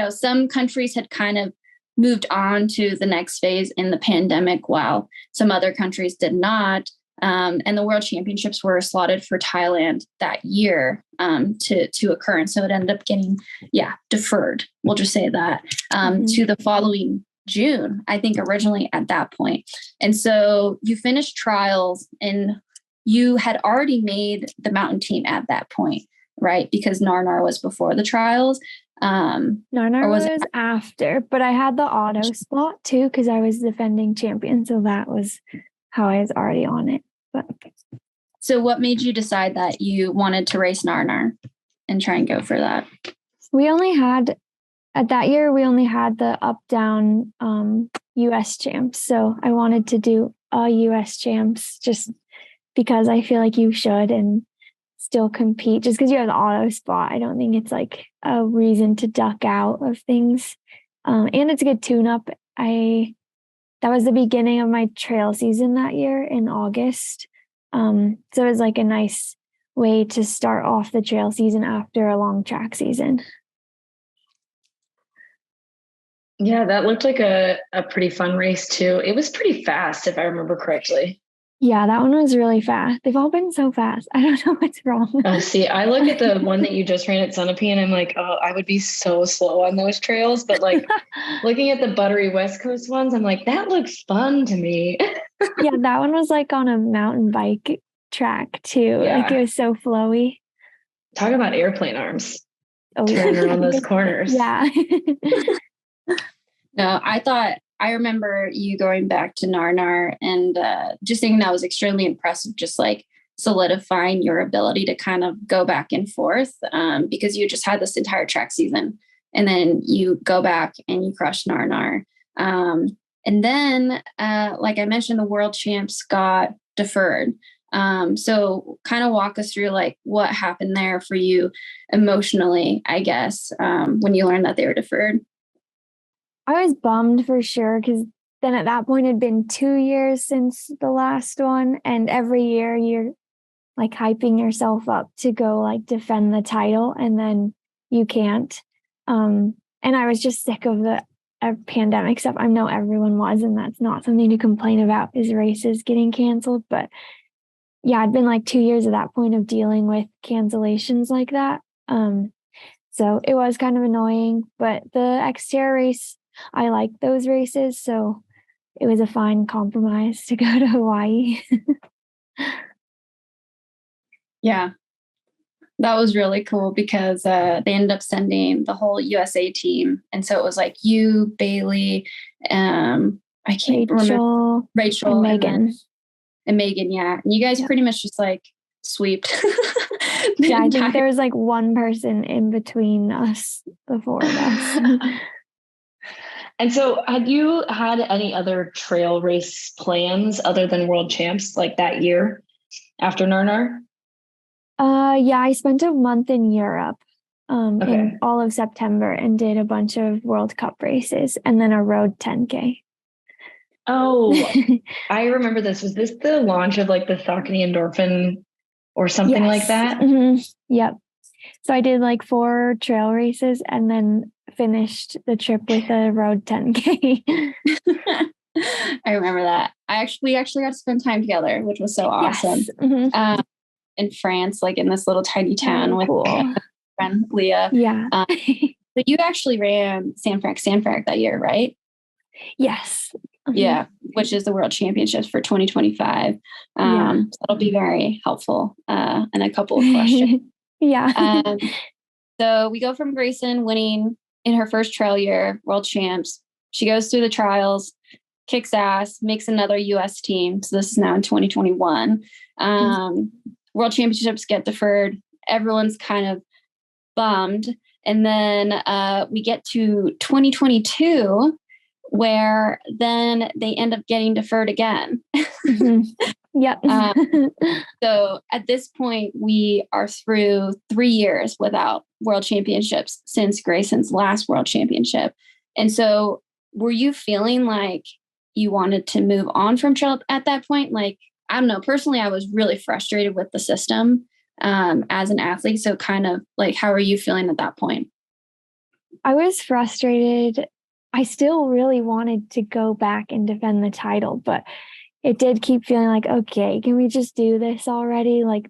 some countries had kind of moved on to the next phase in the pandemic while some other countries did not. And the world championships were slotted for Thailand that year to occur. And so it ended up getting, deferred. We'll just say that to the following June, I think originally at that point. And so you finished trials and you had already made the mountain team at that point, right? Because Narnar was before the trials. Narnar was after, but I had the auto spot too because I was defending champion. So that was how I was already on it. But so what made you decide that you wanted to race Narnar and try and go for that? That year we only had the up down US champs. So I wanted to do a US champs just because I feel like you should and still compete just because you have the auto spot. I don't think it's like a reason to duck out of things. And it's a good tune up. That was the beginning of my trail season that year in August. So it was like a nice way to start off the trail season after a long track season. Yeah, that looked like a pretty fun race too. It was pretty fast, if I remember correctly. Yeah, that one was really fast. They've all been so fast. I don't know what's wrong. See, I look at the one that you just ran at Sunapee and I'm like, oh, I would be so slow on those trails. But like looking at the buttery West Coast ones, I'm like, that looks fun to me. Yeah, that one was like on a mountain bike track too. Yeah. Like it was so flowy. Talk about airplane arms. Oh, turning around those corners. Yeah. No, I remember you going back to Narnar and just thinking that was extremely impressive, just like solidifying your ability to kind of go back and forth because you just had this entire track season and then you go back and you crush Narnar. And then, like I mentioned, the world champs got deferred. So kind of walk us through like what happened there for you emotionally, I guess, when you learned that they were deferred. I was bummed for sure because then at that point it'd been 2 years since the last one. And every year you're like hyping yourself up to go like defend the title and then you can't. And I was just sick of the pandemic stuff. I know everyone was, and that's not something to complain about is races getting canceled. But yeah, it'd been like 2 years at that point of dealing with cancellations like that. So it was kind of annoying, but the Xterra race, I like those races. So it was a fine compromise to go to Hawaii. Yeah, that was really cool because they ended up sending the whole USA team. And so it was like you, Bailey, I can't remember. Rachel and Megan. And Megan, yeah. And you guys pretty much just like sweeped. Yeah, I think there was like one person in between us, the four of us. And so had you had any other trail race plans other than world champs like that year after Narnar? Yeah, I spent a month in Europe in all of September and did a bunch of World Cup races and then a road 10K. Oh, I remember this. Was this the launch of like the Saucony Endorphin or something like that? Mm-hmm. Yep. So I did like 4 trail races and then finished the trip with a road 10K. I remember that. We actually got to spend time together, which was so awesome. Yes. Mm-hmm. In France, like in this little tiny town with friend Leah. Yeah. But you actually ran San Francisco that year, right? Yes. Mm-hmm. Yeah, which is the World Championships for 2025. So that'll be very helpful and a couple of questions. Yeah. So we go from Grayson winning in her first trail year, World Champs. She goes through the trials, kicks ass, makes another US team. So this is now in 2021. World Championships get deferred. Everyone's kind of bummed. And then we get to 2022, where then they end up getting deferred again. Mm-hmm. Yep. So at this point, we are through 3 years without world championships since Grayson's last world championship. And so were you feeling like you wanted to move on from trail at that point? Like, I don't know, personally, I was really frustrated with the system as an athlete. So kind of like, how are you feeling at that point? I was frustrated. I still really wanted to go back and defend the title, but it did keep feeling like, okay, can we just do this already? Like,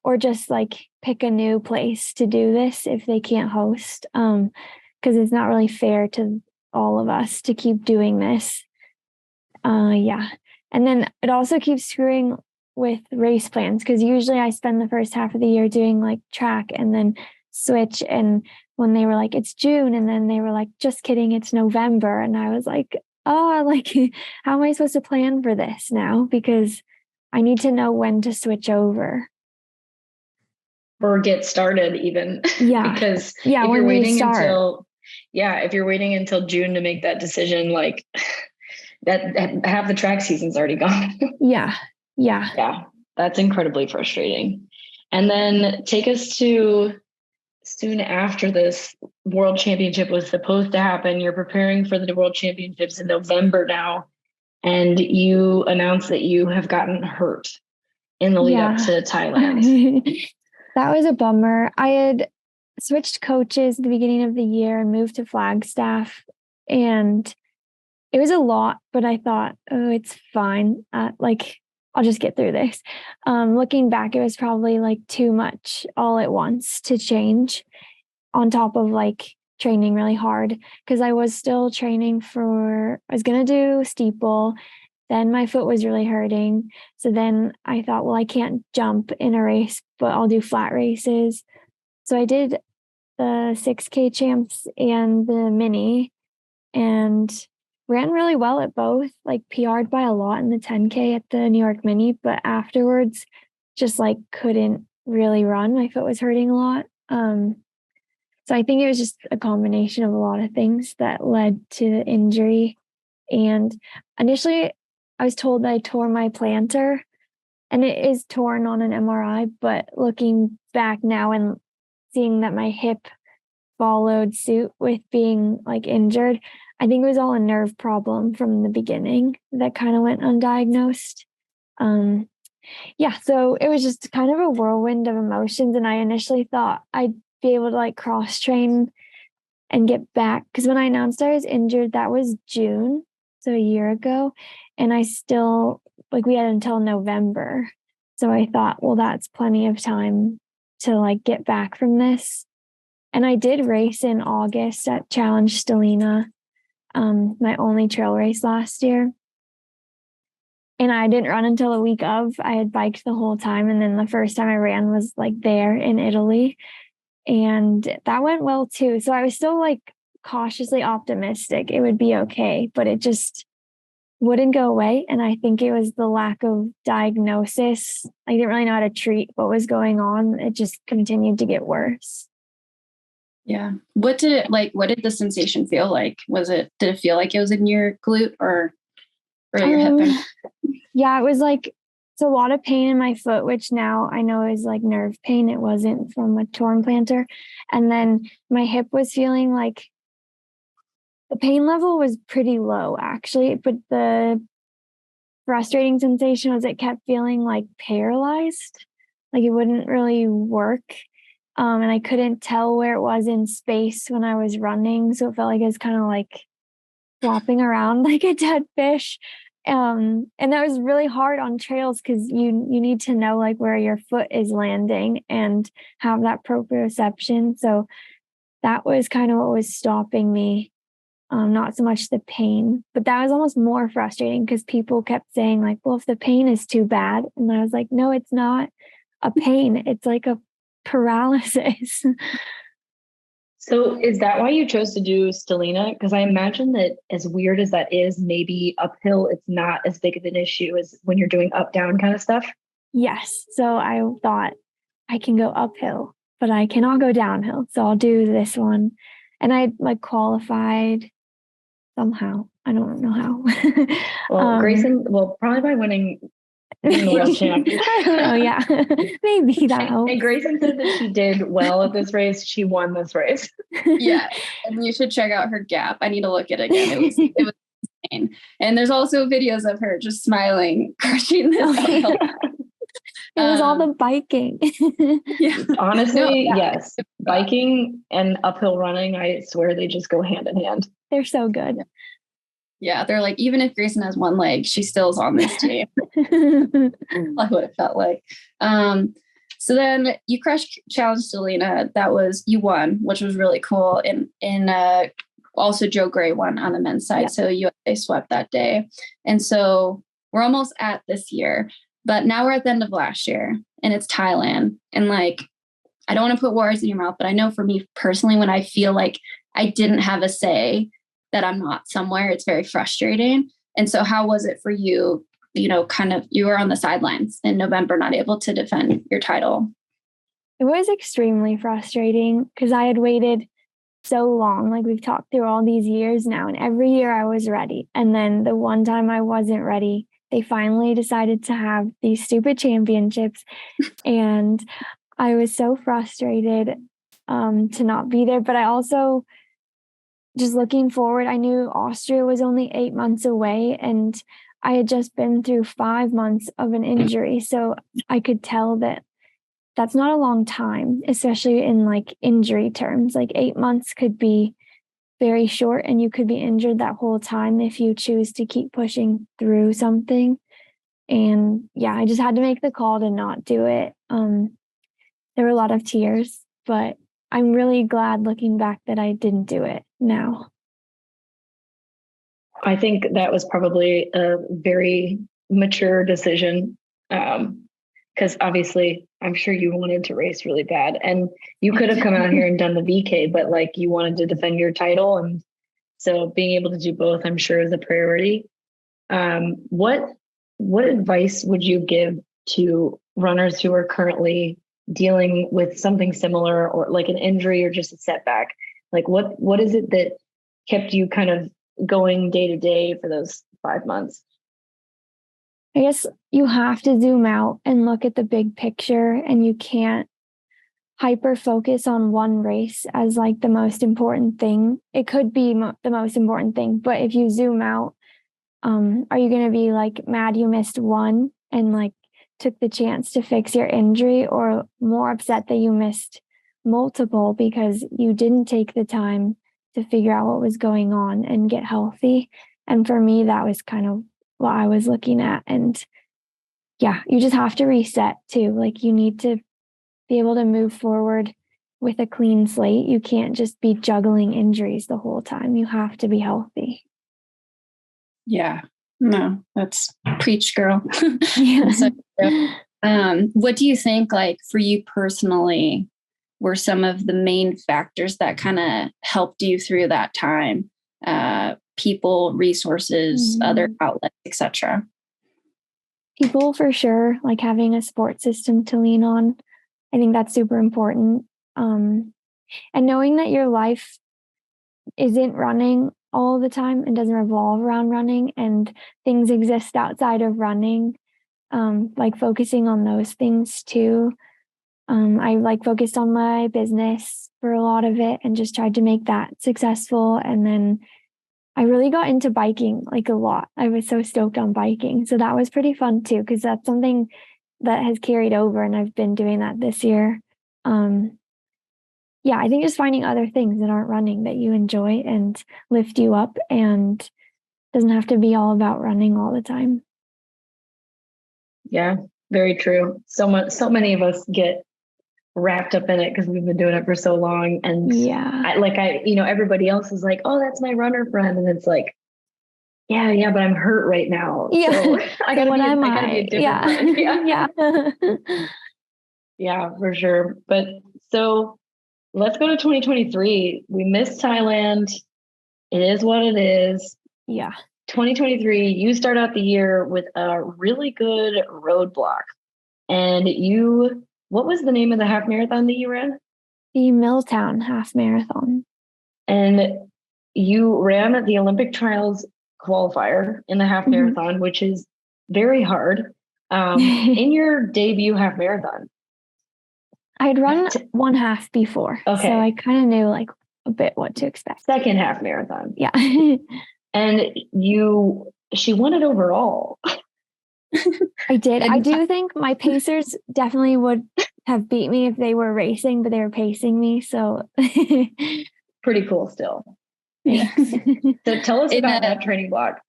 or just like pick a new place to do this if they can't host. Because it's not really fair to all of us to keep doing this. Yeah. And then it also keeps screwing with race plans, because usually I spend the first half of the year doing like track and then switch. And when they were like, it's June, and then they were like, just kidding, it's November. And I was like, oh, like, how am I supposed to plan for this now? Because I need to know when to switch over. Or get started even. Yeah. Because yeah, if when you're waiting start. if you're waiting until June to make that decision, like that half the track season's already gone. Yeah. Yeah. That's incredibly frustrating. And then take us to soon after this world championship was supposed to happen. You're preparing for the world championships in November now. And you announced that you have gotten hurt in the lead up to Thailand. That was a bummer. I had switched coaches at the beginning of the year and moved to Flagstaff, and it was a lot, but I thought, oh, it's fine. Like, I'll just get through this. Looking back, it was probably like too much all at once to change, on top of like training really hard, because I was still training I was going to do steeple. Then my foot was really hurting. So then I thought, well, I can't jump in a race, but I'll do flat races. So I did the 6K champs and the mini, and ran really well at both, like PR'd by a lot in the 10K at the New York mini, but afterwards just like couldn't really run. My foot was hurting a lot. So I think it was just a combination of a lot of things that led to the injury. And initially I was told that I tore my plantar, and it is torn on an MRI, but looking back now and seeing that my hip followed suit with being like injured, I think it was all a nerve problem from the beginning that kind of went undiagnosed. So it was just kind of a whirlwind of emotions. And I initially thought I'd be able to like cross train and get back, because when I announced I was injured, that was June, so a year ago. And I still, like, we had until November. So I thought, well, that's plenty of time to like get back from this. And I did race in August at Challenge Stellina, my only trail race last year. And I didn't run until a week of. I had biked the whole time. And then the first time I ran was like there in Italy. And that went well too. So I was still like cautiously optimistic it would be okay, but it just wouldn't go away. And I think it was the lack of diagnosis. I didn't really know how to treat what was going on. It just continued to get worse. Yeah. What did the sensation feel like? Did it feel like it was in your glute or your hip? Yeah, it was like, it's a lot of pain in my foot, which now I know is like nerve pain. It wasn't from a torn plantar. And then my hip was feeling like the pain level was pretty low actually, but the frustrating sensation was it kept feeling like paralyzed, like it wouldn't really work. And I couldn't tell where it was in space when I was running. So it felt like it was kind of like flopping around like a dead fish. And that was really hard on trails, because you need to know like where your foot is landing and have that proprioception. So that was kind of what was stopping me. Not so much the pain, but that was almost more frustrating, because people kept saying like, well, if the pain is too bad. And I was like, no, it's not a pain. It's like a paralysis. So is that why you chose to do Stellina? Because I imagine that, as weird as that is, maybe uphill, it's not as big of an issue as when you're doing up down kind of stuff. Yes. So I thought I can go uphill, but I cannot go downhill. So I'll do this one. And I like qualified somehow. I don't know how. Well, Grayson, probably by winning being the world champ. I don't know. Yeah, maybe that helps. And Grayson said that she did well at this race. She won this race. Yeah, and you should check out her gap. I need to look at it again. It was insane. And there's also videos of her just smiling, crushing this uphill. It was all the biking. Yeah. Honestly, yes. Biking and uphill running, I swear they just go hand in hand. They're so good. Yeah, they're like, even if Grayson has one leg, she still is on this team. Like what it felt like. So then you crushed Challenge Selena. You won, which was really cool. And also Joe Gray won on the men's side. Yeah. So USA swept that day. And so we're almost at this year, but now we're at the end of last year and it's Thailand. And like, I don't want to put words in your mouth, but I know for me personally, when I feel like I didn't have a say, that I'm not somewhere, it's very frustrating. And so how was it for you? You know, kind of, you were on the sidelines in November, not able to defend your title. It was extremely frustrating because I had waited so long. Like we've talked through all these years now, and every year I was ready. And then the one time I wasn't ready, they finally decided to have these stupid championships. And I was so frustrated to not be there. But I also, just looking forward, I knew Austria was only 8 months away, and I had just been through 5 months of an injury. So I could tell that that's not a long time, especially in like injury terms. Like 8 months could be very short, and you could be injured that whole time if you choose to keep pushing through something. And yeah, I just had to make the call to not do it. There were a lot of tears, but I'm really glad looking back that I didn't do it now. I think that was probably a very mature decision. Because obviously I'm sure you wanted to race really bad, and you could have come out here and done the VK, but like you wanted to defend your title. And so being able to do both, I'm sure, is a priority. What advice would you give to runners who are currently dealing with something similar, or like an injury or just a setback? Like what is it that kept you kind of going day to day for those 5 months? I guess you have to zoom out and look at the big picture, and you can't hyper focus on one race as like the most important thing. It could be the most important thing, but if you zoom out, are you going to be like mad you missed one and like took the chance to fix your injury, or more upset that you missed multiple because you didn't take the time to figure out what was going on and get healthy? And for me, that was kind of what I was looking at. And yeah, you just have to reset too. Like you need to be able to move forward with a clean slate. You can't just be juggling injuries the whole time. You have to be healthy. Yeah. No, that's preach, girl. Yeah. So, what do you think, like for you personally, were some of the main factors that kind of helped you through that time? People, resources, other outlets, etc. People, for sure, like having a support system to lean on. I think that's super important. And knowing that your life isn't running all the time and doesn't revolve around running, and things exist outside of running, like focusing on those things too. I like focused on my business for a lot of it and just tried to make that successful. And then I really got into biking like a lot. I was so stoked on biking. So that was pretty fun too, because that's something that has carried over, and I've been doing that this year. Yeah, I think just finding other things that aren't running that you enjoy and lift you up, and doesn't have to be all about running all the time. Yeah, very true. So many of us get wrapped up in it because we've been doing it for so long. And yeah, everybody else is like, oh, that's my runner friend. And it's like, yeah, but I'm hurt right now. Yeah. So I gotta be a different yeah. friend. Yeah. Yeah, for sure. But so let's go to 2023. We missed Thailand. It is what it is. Yeah. 2023, you start out the year with a really good roadblock. And what was the name of the half marathon that you ran? The Milltown half marathon. And you ran at the Olympic trials qualifier in the half marathon, which is very hard. In your debut half marathon, I'd run one half before. Okay. So I kind of knew like a bit what to expect. Second half marathon. Yeah. And she won it overall. I did. I do think my pacers definitely would have beat me if they were racing, but they were pacing me. So pretty cool still. Yeah. So tell us about that training block.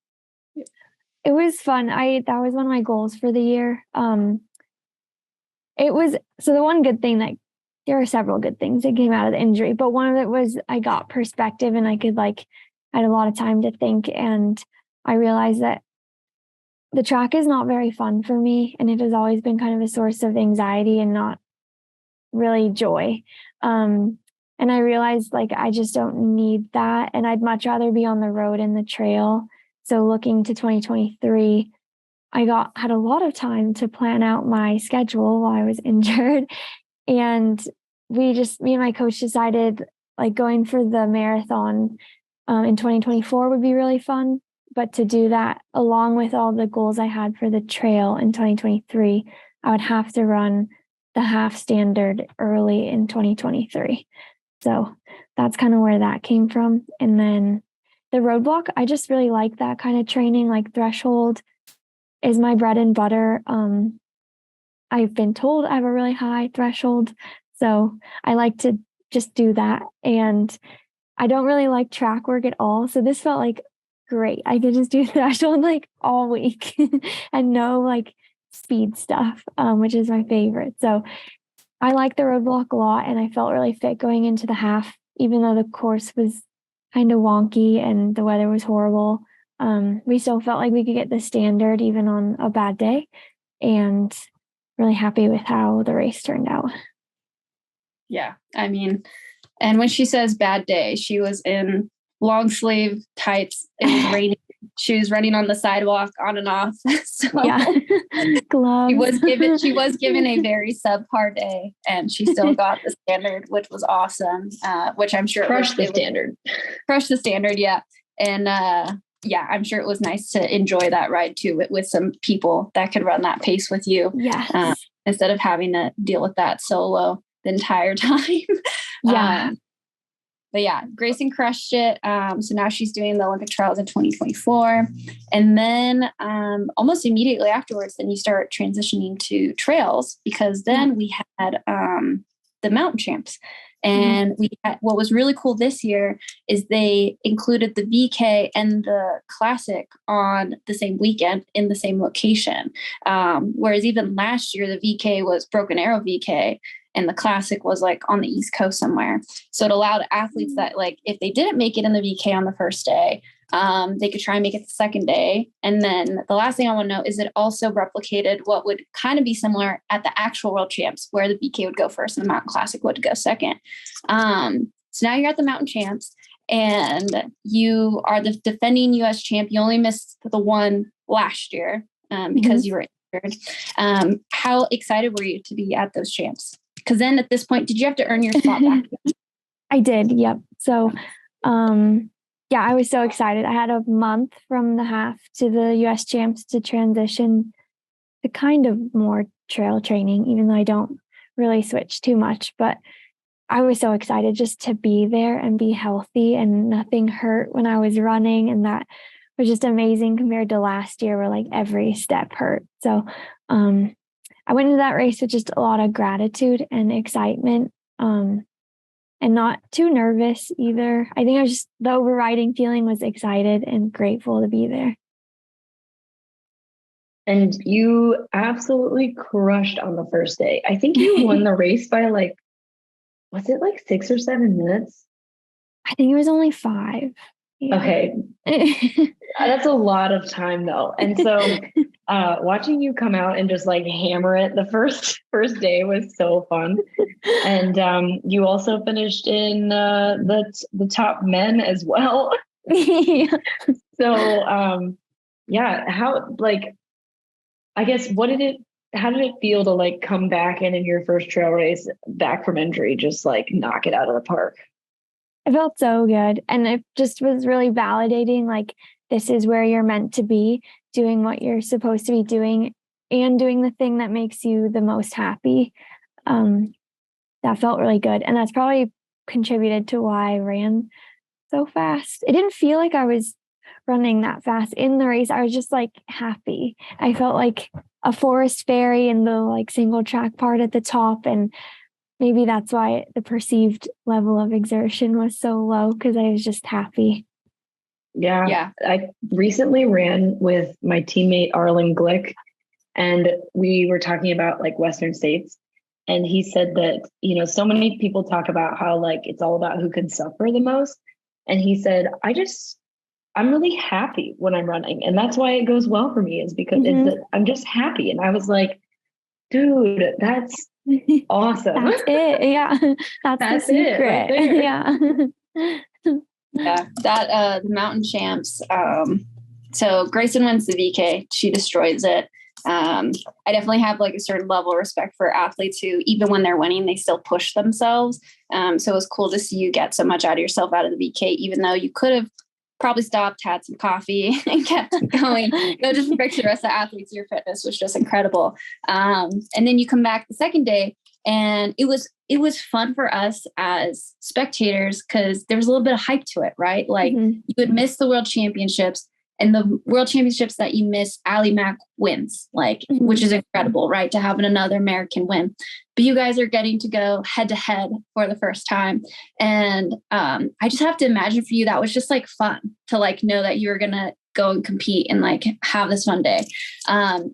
It was fun. That was one of my goals for the year. It was, so the one good thing that there are several good things that came out of the injury, but one of it was I got perspective and I had a lot of time to think, and I realized that the track is not very fun for me, and it has always been kind of a source of anxiety and not really joy. And I realized like I just don't need that, and I'd much rather be on the road and the trail. So looking to 2023, I had a lot of time to plan out my schedule while I was injured, and me and my coach decided like going for the marathon in 2024 would be really fun. But to do that, along with all the goals I had for the trail in 2023, I would have to run the half standard early in 2023. So that's kind of where that came from. And then the roadblock, I just really like that kind of training, like threshold is my bread and butter. I've been told I have a really high threshold, so I like to just do that. And I don't really like track work at all. So this felt like great. I could just do threshold like all week and no like speed stuff, which is my favorite. So I like the roadblock a lot, and I felt really fit going into the half, even though the course was kind of wonky and the weather was horrible. We still felt like we could get the standard even on a bad day, and really happy with how the race turned out. Yeah. I mean, and when she says bad day, she was in long sleeve tights. It was raining. She was running on the sidewalk on and off. So yeah. Gloves. She was given a very subpar day, and she still got the standard, which was awesome. Which I'm sure crushed the standard. Crushed the standard. Yeah. And, yeah, I'm sure it was nice to enjoy that ride too, with some people that could run that pace with you. Yes. Instead of having to deal with that solo the entire time. Yeah. But yeah, Grayson crushed it. So now she's doing the Olympic trials in 2024. And then almost immediately afterwards, then you start transitioning to trails, because then we had the mountain champs. And what was really cool this year is they included the VK and the classic on the same weekend in the same location. Whereas even last year, the VK was Broken Arrow VK and the classic was like on the East Coast somewhere. So it allowed athletes that like, if they didn't make it in the VK on the first day, they could try and make it the second day. And then the last thing I want to know is it also replicated what would kind of be similar at the actual world champs, where the VK would go first and the mountain classic would go second. So now you're at the mountain champs and you are the defending US champ. You only missed the one last year because you were injured. How excited were you to be at those champs? Because then at this point, did you have to earn your spot back? I did. Yep. So, yeah, I was so excited. I had a month from the half to the US champs to transition to kind of more trail training, even though I don't really switch too much. But I was so excited just to be there and be healthy and nothing hurt when I was running. And that was just amazing compared to last year where like every step hurt. So I went into that race with just a lot of gratitude and excitement. And not too nervous either. I think the overriding feeling was excited and grateful to be there. And you absolutely crushed on the first day. I think you won the race by like, was it like 6 or 7 minutes? I think it was only 5. Yeah. Okay. That's a lot of time though. And so watching you come out and just like hammer it the first day was so fun. And you also finished in the top men as well. Yeah. So yeah, how like I guess how did it feel to like come back in your first trail race back from injury, just like knock it out of the park? It felt so good. And it just was really validating. Like, this is where you're meant to be, doing what you're supposed to be doing and doing the thing that makes you the most happy. That felt really good. And that's probably contributed to why I ran so fast. It didn't feel like I was running that fast in the race. I was just like happy. I felt like a forest fairy in the like single track part at the top. And maybe that's why the perceived level of exertion was so low, because I was just happy. Yeah. I recently ran with my teammate Arlen Glick, and we were talking about like Western states. And he said that, you know, so many people talk about how like it's all about who can suffer the most. And he said, I'm really happy when I'm running. And that's why it goes well for me, is because it's that I'm just happy. And I was like, dude, that's awesome. That's it. Yeah. That's the secret. Right there. Yeah. Yeah. That, the mountain champs. So Grayson wins the VK. She destroys it. I definitely have like a certain level of respect for athletes who, even when they're winning, they still push themselves. So it was cool to see you get so much out of yourself out of the VK, even though you could have probably stopped, had some coffee, and kept going. No disrespect to the rest of the athletes, your fitness was just incredible. And then you come back the second day, and it was fun for us as spectators because there was a little bit of hype to it, right? Like you would miss the world championships. And the world championships that you miss, Allie Mack wins, like, which is incredible, right? To have another American win. But you guys are getting to go head to head for the first time. And I just have to imagine for you, that was just like fun to like know that you were going to go and compete and like have this fun day.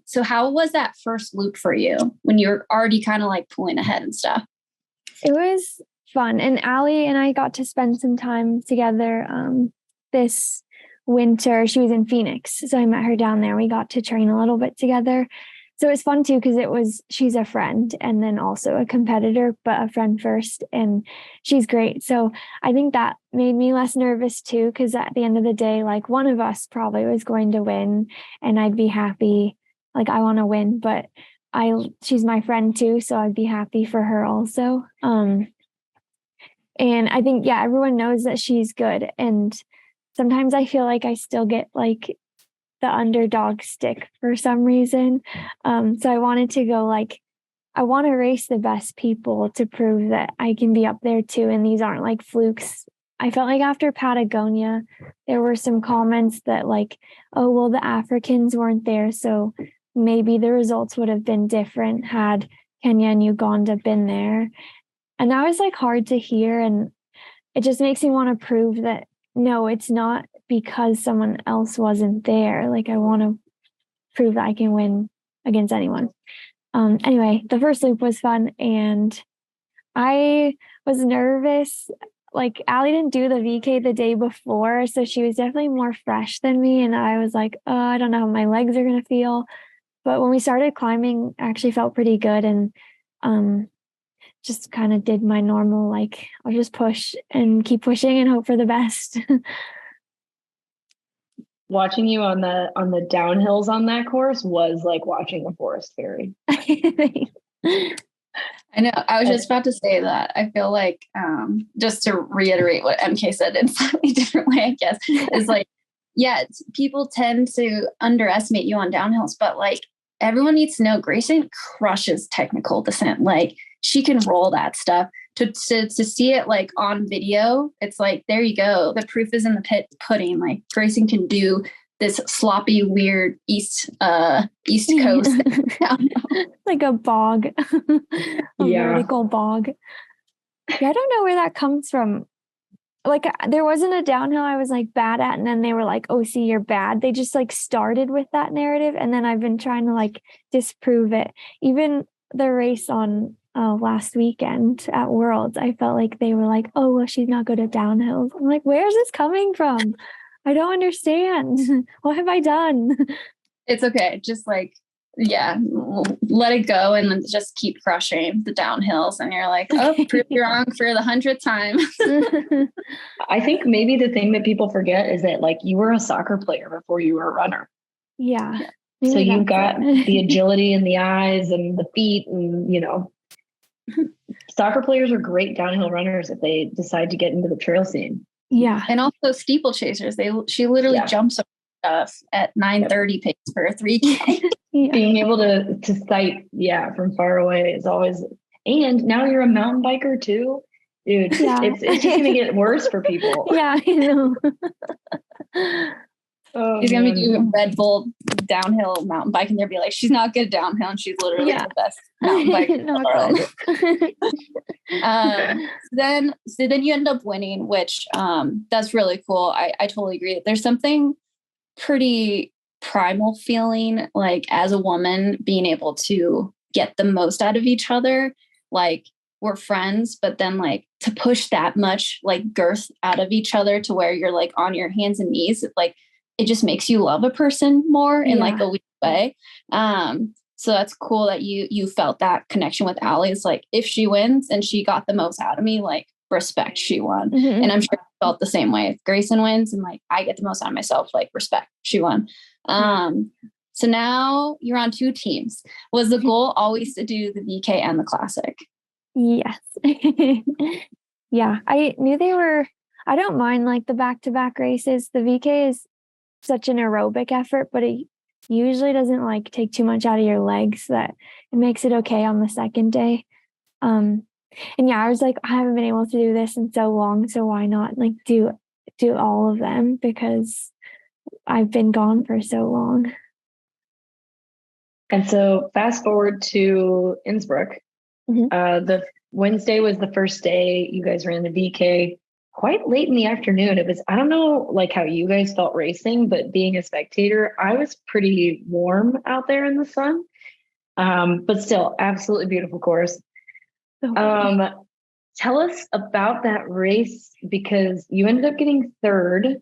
So how was that first loop for you when you're already kind of like pulling ahead and stuff? It was fun. And Allie and I got to spend some time together this winter. She was in Phoenix, so I met her down there. We got to train a little bit together, so it was fun too, because she's a friend and then also a competitor, but a friend first, and she's great. So I think that made me less nervous too, because at the end of the day, like one of us probably was going to win, and I'd be happy. Like I want to win, but she's my friend too, so I'd be happy for her also. And I think everyone knows that she's good, and sometimes I feel like I still get like the underdog stick for some reason. So I wanted to go I want to race the best people to prove that I can be up there too. And these aren't like flukes. I felt like after Patagonia, there were some comments that like, oh, well, the Africans weren't there, so maybe the results would have been different had Kenya and Uganda been there. And that was like hard to hear. And it just makes me want to prove that no, it's not because someone else wasn't there. Like I want to prove that I can win against anyone. Anyway, the first loop was fun, and I was nervous. Like Allie didn't do the VK the day before, so she was definitely more fresh than me. And I was like, oh, I don't know how my legs are going to feel. But when we started climbing, I actually felt pretty good. And just kind of did my normal, like, I'll just push and keep pushing and hope for the best. Watching you on the downhills on that course was like watching a forest fairy. I know. I was just about to say that. I feel like, just to reiterate what EmKay said in a slightly different way, I guess, is like, people tend to underestimate you on downhills, but like everyone needs to know Grayson crushes technical descent. Like she can roll that stuff. To see it like on video, it's like, there you go. The proof is in the pudding. Like Grayson can do this sloppy, weird East Coast. Like a bog, vertical bog. Yeah, I don't know where that comes from. Like there wasn't a downhill I was like bad at, and then they were like, oh, see, you're bad. They just like started with that narrative, and then I've been trying to like disprove it. Even the race on last weekend at Worlds, I felt like they were like, oh, well, she's not good at downhills. I'm like, where's this coming from? I don't understand. What have I done? It's okay. Just like, let it go and then just keep crushing the downhills. And you're like, oh, prove you wrong for the 100th time. I think maybe the thing that people forget is that like you were a soccer player before you were a runner. Yeah. So you got the agility and the eyes and the feet and, you know, soccer players are great downhill runners if they decide to get into the trail scene. Yeah. And also steeplechasers. She literally jumps stuff at 9:30 pace for a 3K. being able to sight, from far away is always, and now you're a mountain biker too. Dude, it's just gonna get worse for people. Yeah, I know. She's gonna be doing Red Bull downhill mountain biking. They'll be like, she's not good downhill, and she's literally the best mountain biker in the world. So then you end up winning, which that's really cool. I totally agree. There's something pretty primal feeling, like as a woman being able to get the most out of each other. Like, we're friends, but then like to push that much like girth out of each other to where you're like on your hands and knees, like it just makes you love a person more in like a weird way. So that's cool that you felt that connection with Allie. It's like, if she wins and she got the most out of me, like respect, she won. Mm-hmm. And I'm sure I felt the same way. If Grayson wins and like I get the most out of myself, like respect, she won. So now you're on 2 teams. Was the goal always to do the VK and the Classic? Yes. Yeah, I knew I don't mind like the back-to-back races. The VK is such an aerobic effort, but it usually doesn't like take too much out of your legs that it makes it okay on the second day. And yeah, I was like, I haven't been able to do this in so long, so why not like do all of them, because I've been gone for so long. And so fast forward to Innsbruck. Mm-hmm. The Wednesday was the first day you guys ran the VK quite late in the afternoon. It was, I don't know like how you guys felt racing, but being a spectator, I was pretty warm out there in the sun. But still absolutely beautiful course. Tell us about that race, because you ended up getting third.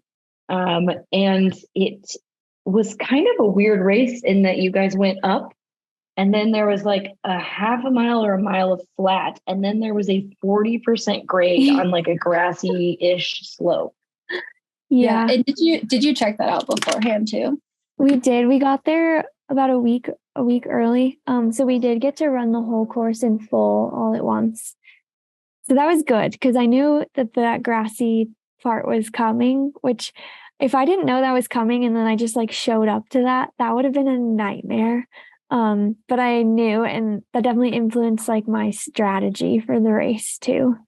And it was kind of a weird race in that you guys went up, and then there was like a half a mile or a mile of flat, and then there was a 40% grade on like a grassy-ish slope. Yeah. And did you check that out beforehand too? We did. We got there about a week early. So we did get to run the whole course in full all at once. So that was good, because I knew that grassy part was coming, which if I didn't know that was coming and then I just like showed up to that would have been a nightmare. But I knew, and that definitely influenced like my strategy for the race too.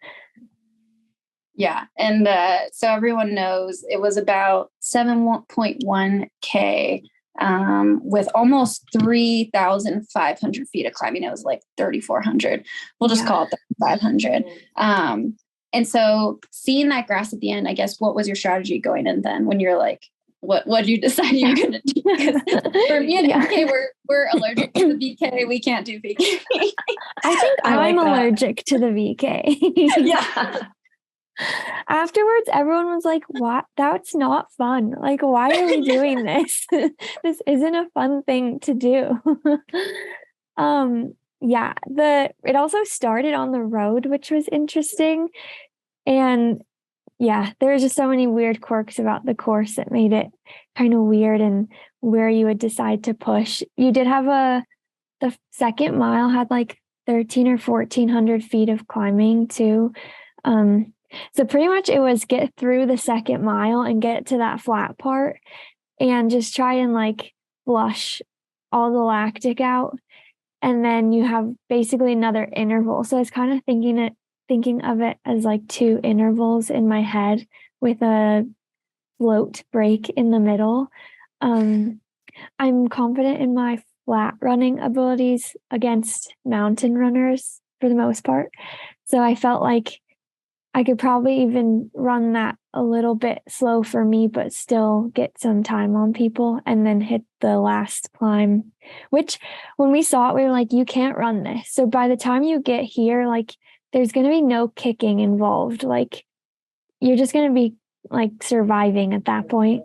Yeah. And so everyone knows it was about 7.1K with almost 3,500 feet of climbing. It was like 3,400. We'll just call it 3,500. And so seeing that grass at the end, I guess, what was your strategy going in then when you're like, what did you decide you were going to do? Because for me and EmKay, we're allergic to the VK. We can't do VK. I think I'm allergic to the VK. Yeah. Afterwards, everyone was like, what? That's not fun. Like, why are we doing this? This isn't a fun thing to do. It also started on the road, which was interesting. And yeah, there were just so many weird quirks about the course that made it kind of weird, and where you would decide to push. You did have the second mile had like 1,300 or 1,400 feet of climbing too. So pretty much it was get through the second mile and get to that flat part and just try and like flush all the lactic out. And then you have basically another interval. So I was kind of thinking of it as like 2 intervals in my head with a float break in the middle. I'm confident in my flat running abilities against mountain runners for the most part. So I felt like I could probably even run that a little bit slow for me, but still get some time on people and then hit the last climb, which when we saw it, we were like, you can't run this. So by the time you get here, like there's going to be no kicking involved. Like you're just going to be like surviving at that point.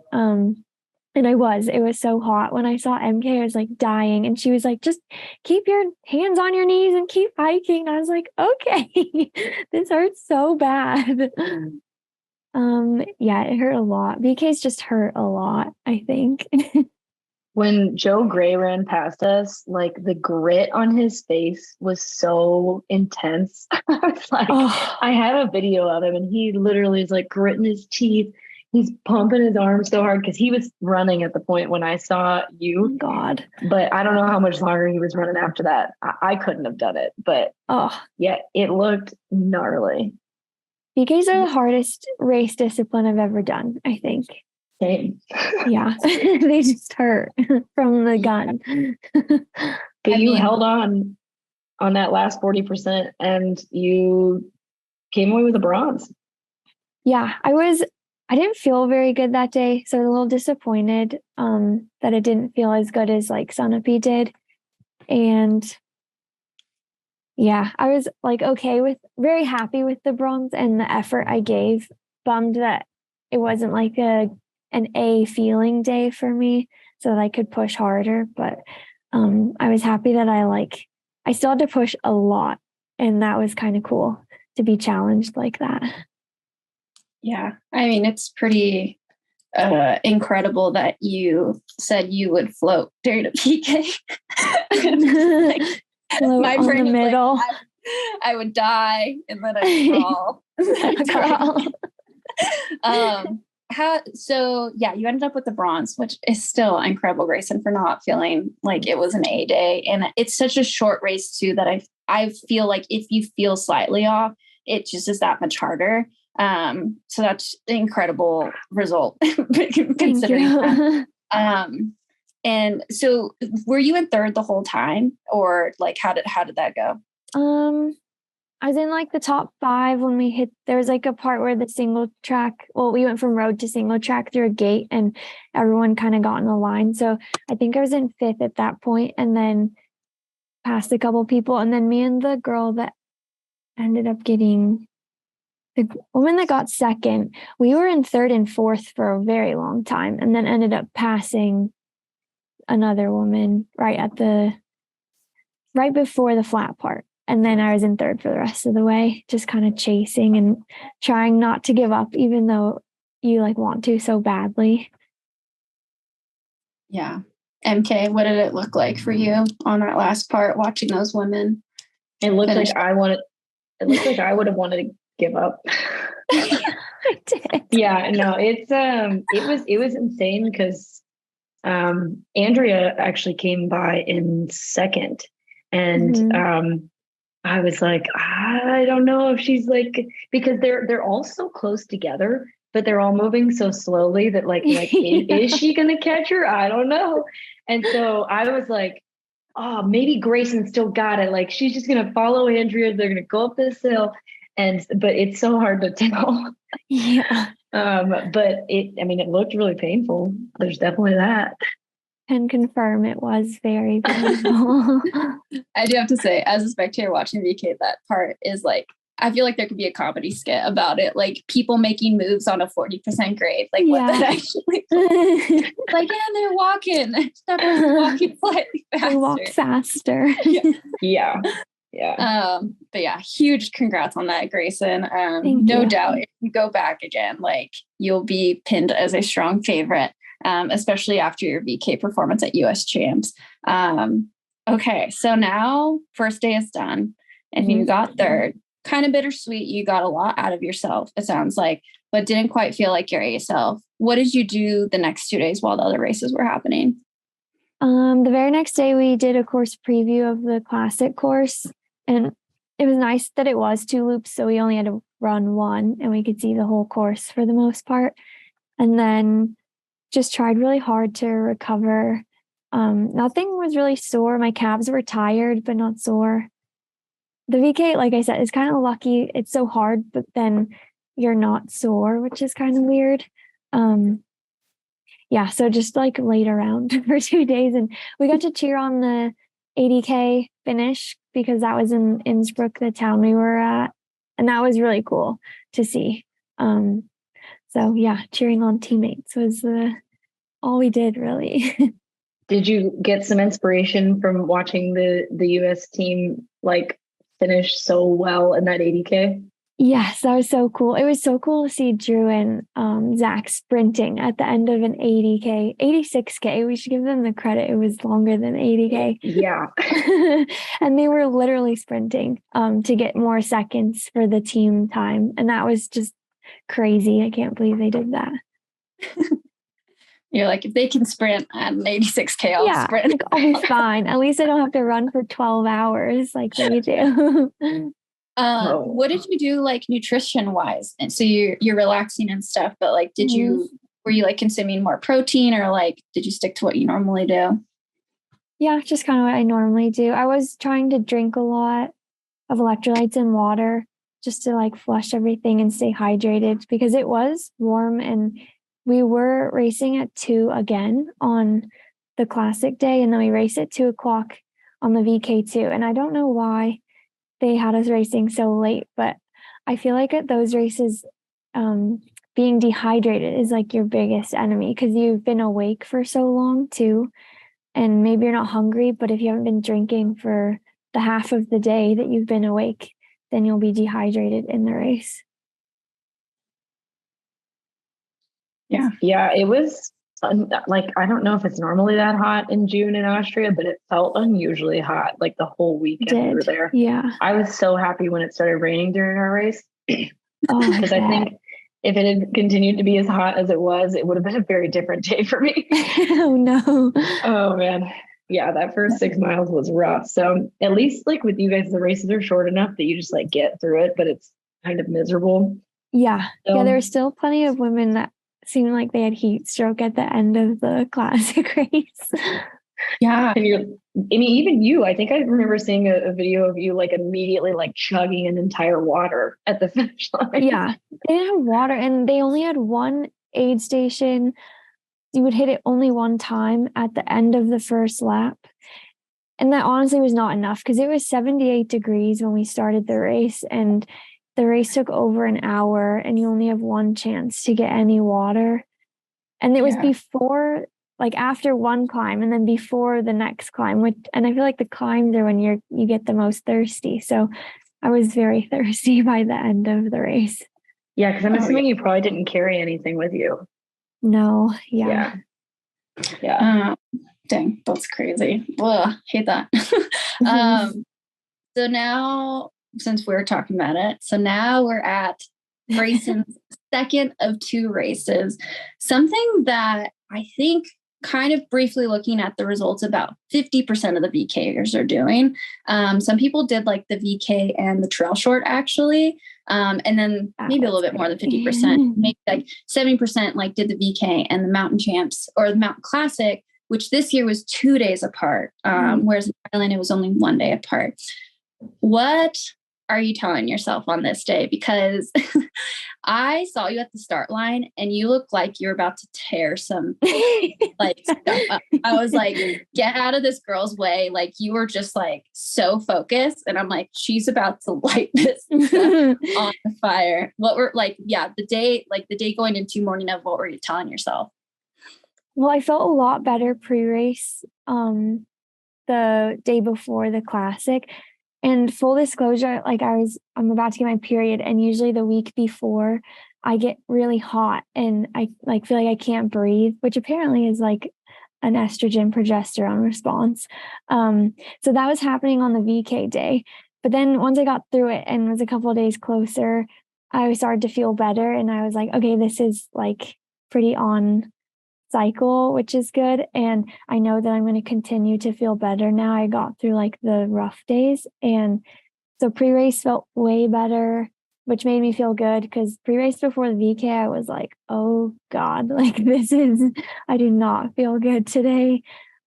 And it was so hot. When I saw EmKay, I was like dying. And she was like, just keep your hands on your knees and keep hiking. And I was like, okay, this hurts so bad. It hurt a lot. VK's just hurt a lot, I think. When Joe Gray ran past us, like the grit on his face was so intense. I was like, I had a video of him and he literally is like gritting his teeth. he's pumping his arms so hard because he was running at the point when I saw you. Oh, God. But I don't know how much longer he was running after that. I couldn't have done it. But yeah, it looked gnarly. BKs are the hardest race discipline I've ever done, I think. Same. Yeah. They just hurt from the gun. But you held on that last 40% and you came away with a bronze. Yeah, I didn't feel very good that day. So I was a little disappointed that it didn't feel as good as like Sunapee did. And yeah, I was like, very happy with the bronze and the effort I gave. Bummed that it wasn't like an A feeling day for me so that I could push harder. But I was happy that I still had to push a lot. And that was kind of cool to be challenged like that. Yeah. I mean, it's pretty incredible that you said you would float during a PK. My brain in the middle. Like, I would die and then I'd fall. So you ended up with the bronze, which is still incredible, Grayson, for not feeling like it was an A day. And it's such a short race too that I feel like if you feel slightly off, it just is that much harder. So that's an incredible result considering that. And so were you in third the whole time, or like how did that go? I was in like the top 5 when there was like a part where the single track, we went from road to single track through a gate and everyone kind of got in a line. So I think I was in 5th at that point and then passed a couple people. And then me and the girl that ended up getting, the woman that got 2nd, we were in 3rd and 4th for a very long time and then ended up passing another woman right before the flat part. And then I was in 3rd for the rest of the way, just kind of chasing and trying not to give up, even though you want to so badly. Yeah. EmKay, what did it look like for you on that last part, watching those women? It looked like I would have wanted to give up. I did. Yeah, no, it was insane because Andrea actually came by in 2nd. And I was like, I don't know if she's because they're all so close together, but they're all moving so slowly that is she gonna catch her? I don't know. And so I was like, oh, maybe Grayson still got it. She's just gonna follow Andrea. They're gonna go up this hill, but it's so hard to tell. Yeah. But it looked really painful. There's definitely that. Can confirm it was very painful. I do have to say, as a spectator watching VK, that part is I feel like there could be a comedy skit about it, people making moves on a 40% grade, what that actually they're walking. That person's walking slightly faster. They walked faster. Yeah. But yeah, huge congrats on that, Grayson. No doubt if you go back again, you'll be pinned as a strong favorite. Especially after your VK performance at US Champs. Okay, so now first day is done and you got 3rd. Kind of bittersweet. You got a lot out of yourself, it sounds like, but didn't quite feel like your A self. What did you do the next 2 days while the other races were happening? The very next day we did a course preview of the classic course, and it was nice that it was 2 loops, so we only had to run 1 and we could see the whole course for the most part. And then just tried really hard to recover. Nothing was really sore. My calves were tired, but not sore. The VK, like I said, is kind of lucky. It's so hard, but then you're not sore, which is kind of weird. So just laid around for 2 days, and we got to cheer on the 80K finish because that was in Innsbruck, the town we were at, and that was really cool to see. Cheering on teammates was all we did, really. Did you get some inspiration from watching the US team finish so well in that 80K? Yes, that was so cool. It was so cool to see Drew and Zach sprinting at the end of an 80K, 86K. We should give them the credit. It was longer than 80K. Yeah. And they were literally sprinting to get more seconds for the team time. And that was just crazy. I can't believe they did that. You're like, if they can sprint at an 86K, I'll sprint. Like, I'll be fine. At least I don't have to run for 12 hours like they do. What did you do like nutrition wise? And so you're relaxing and stuff, but like, were you like consuming more protein, or like, did you stick to what you normally do? Yeah, just kind of what I normally do. I was trying to drink a lot of electrolytes and water just to like flush everything and stay hydrated, because it was warm and we were racing at 2 again on the classic day. And then we raced at 2:00 on the VK2. And I don't know why they had us racing so late, but I feel like at those races, being dehydrated is like your biggest enemy, because you've been awake for so long too. And maybe you're not hungry, but if you haven't been drinking for the half of the day that you've been awake, then you'll be dehydrated in the race. Yeah, it was like, I don't know if it's normally that hot in June in Austria, but it felt unusually hot like the whole weekend we were there. Yeah. I was so happy when it started raining during our race, because I think if it had continued to be as hot as it was, it would have been a very different day for me. Oh no. Oh man. Yeah, that first 6 miles was rough. So at least like with you guys, the races are short enough that you just like get through it, but it's kind of miserable. Yeah. So, yeah, there were still plenty of women that seemed like they had heat stroke at the end of the classic race. Yeah. And even you, I think I remember seeing a video of you like immediately like chugging an entire water at the finish line. Yeah. They didn't have water, and they only had one aid station. You would hit it only one time at the end of the first lap. And that honestly was not enough, because it was 78 degrees when we started the race, and the race took over an hour, and you only have one chance to get any water. And it was before, like after one climb and then before the next climb, and I feel like the climbs are when you get the most thirsty. So I was very thirsty by the end of the race. Yeah, because I'm assuming you probably didn't carry anything with you. No. Yeah. Dang, that's crazy. Ugh, hate that. So now, since we're talking about it, so now we're at Grayson's second of 2 races. Something that I think, kind of briefly looking at the results, about 50% of the VKers are doing. Some people did like the VK and the trail short actually. And then maybe a little bit more than 50%, maybe like 70% like did the VK and the mountain champs or the mountain classic, which this year was 2 days apart. Whereas in Ireland, it was only 1 day apart. What are you telling yourself on this day? Because I saw you at the start line and you look like you're about to tear some like stuff up. I was like, get out of this girl's way. Like, you were just like so focused. And I'm like, she's about to light this stuff on fire. What were like, the day going into morning of, what were you telling yourself? Well, I felt a lot better pre-race the day before the classic. And full disclosure, like I'm about to get my period, and usually the week before I get really hot and I like feel like I can't breathe, which apparently is like an estrogen progesterone response. So that was happening on the VK day. But then once I got through it and was a couple of days closer, I started to feel better, and I was like, okay, this is like pretty on cycle, which is good. And I know that I'm going to continue to feel better now. I got through like the rough days. And so pre-race felt way better, which made me feel good, because pre-race before the VK, I was like, oh God, like I do not feel good today.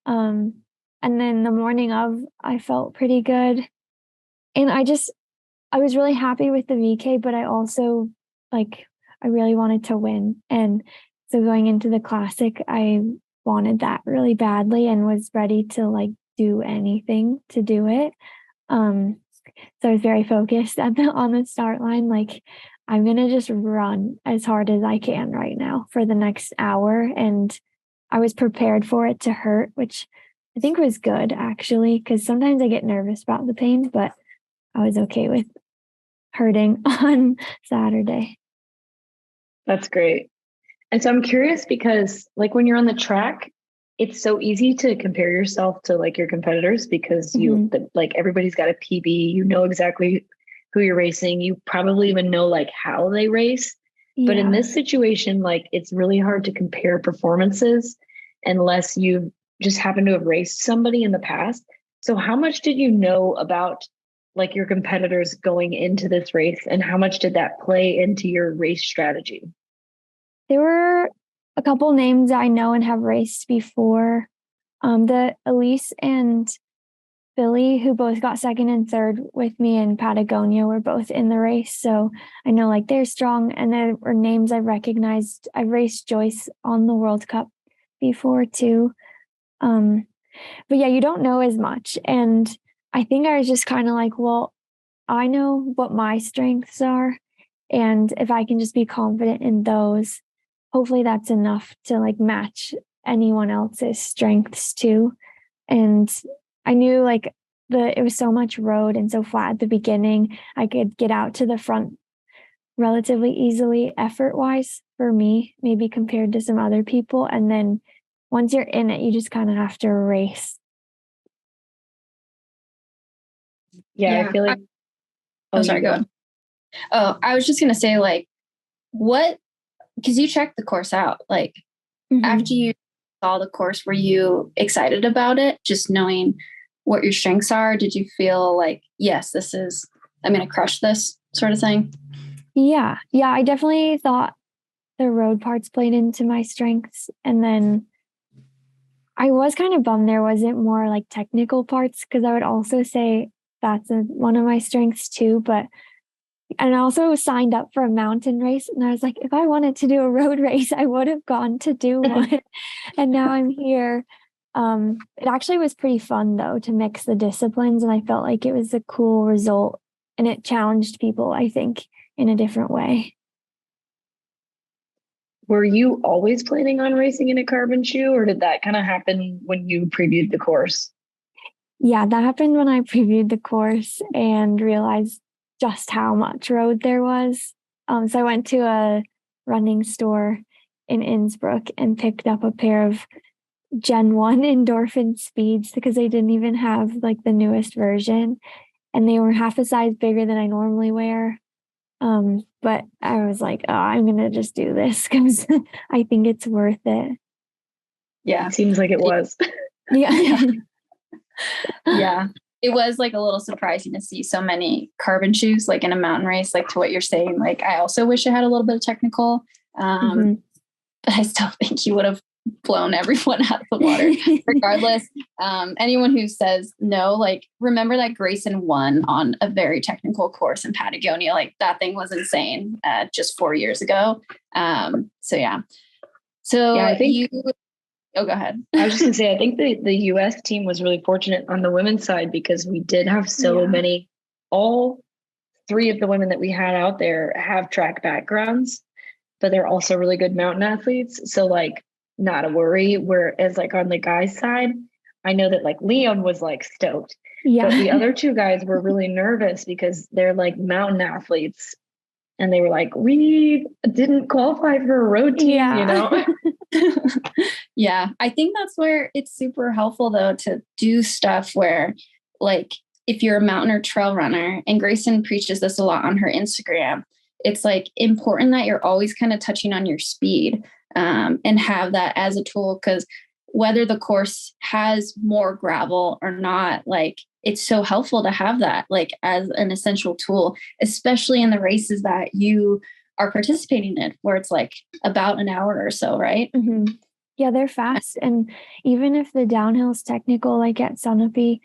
And then the morning of, I felt pretty good. And I was really happy with the VK, but I also I really wanted to win. And so going into the classic, I wanted that really badly and was ready to do anything to do it. So I was very focused on the start line. Like, I'm going to just run as hard as I can right now for the next hour. And I was prepared for it to hurt, which I think was good actually, because sometimes I get nervous about the pain, but I was okay with hurting on Saturday. That's great. And so I'm curious, because like when you're on the track, it's so easy to compare yourself to like your competitors, because everybody's got a PB, you know exactly who you're racing. You probably even know like how they race. But in this situation, like it's really hard to compare performances unless you just happen to have raced somebody in the past. So how much did you know about like your competitors going into this race, and how much did that play into your race strategy? There were a couple names I know and have raced before. The Elise and Billy, who both got second and third with me in Patagonia, were both in the race. So I know like they're strong, and there were names I recognized. I raced Joyce on the World Cup before too. But yeah, you don't know as much. And I think I was just kind of like, well, I know what my strengths are. And if I can just be confident in those, hopefully that's enough to like match anyone else's strengths too. And I knew like it was so much road and so flat at the beginning, I could get out to the front relatively easily effort wise for me, maybe compared to some other people. And then once you're in it, you just kind of have to race. Yeah. I feel like, sorry, go on. Oh, I was just going to say like, because you checked the course out, like after you saw the course, were you excited about it? Just knowing what your strengths are? Did you feel like, yes, I'm going to crush this sort of thing? Yeah. I definitely thought the road parts played into my strengths. And then I was kind of bummed there wasn't more like technical parts, because I would also say that's one of my strengths too. And I also signed up for a mountain race, and I was like, if I wanted to do a road race, I would have gone to do one. And now I'm here. It actually was pretty fun though to mix the disciplines, and I felt like it was a cool result, and it challenged people, I think, in a different way. Were you always planning on racing in a carbon shoe, or did that kind of happen when you previewed the course? Yeah, that happened when I previewed the course and realized just how much road there was. So I went to a running store in Innsbruck and picked up a pair of Gen 1 endorphin speeds, because they didn't even have like the newest version, and they were half a size bigger than I normally wear. But I was like, oh, I'm going to just do this because I think it's worth it. Yeah. It seems like it was. Yeah. Yeah. It was like a little surprising to see so many carbon shoes, like in a mountain race, like to what you're saying. Like, I also wish I had a little bit of technical, but I still think you would have blown everyone out of the water regardless. Anyone who says no, like, remember that Grayson won on a very technical course in Patagonia. Like, that thing was insane just 4 years ago. So I think go ahead. I was just gonna say, I think the US team was really fortunate on the women's side, because we did have so many. All three of the women that we had out there have track backgrounds, but they're also really good mountain athletes. So like, not a worry. Whereas like on the guys' side, I know that like Liam was like stoked. Yeah. But the other two guys were really nervous because they're like mountain athletes. And they were like, we didn't qualify for a road team, you know? Yeah. I think that's where it's super helpful though, to do stuff where like, if you're a mountain or trail runner, and Grayson preaches this a lot on her Instagram, it's like important that you're always kind of touching on your speed and have that as a tool, because whether the course has more gravel or not, like, it's so helpful to have that like as an essential tool, especially in the races that you are participating in, where it's like about an hour or so, right? Mm-hmm. Yeah, they're fast. And even if the downhill's technical, like at Sunapee,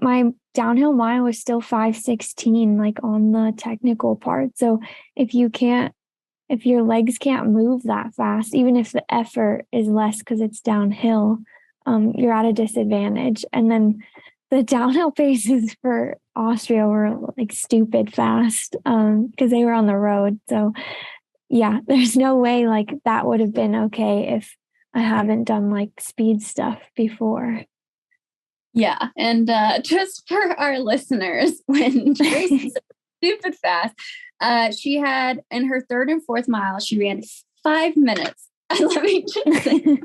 my downhill mile was still 5:16, like on the technical part. So if your legs can't move that fast, even if the effort is less because it's downhill, you're at a disadvantage. And then the downhill paces for Austria were like stupid fast because they were on the road. So yeah, there's no way like that would have been okay if I haven't done like speed stuff before. Yeah. And just for our listeners, when Grace stupid fast, she had in her third and fourth mile, she ran 5 minutes. Let me just say,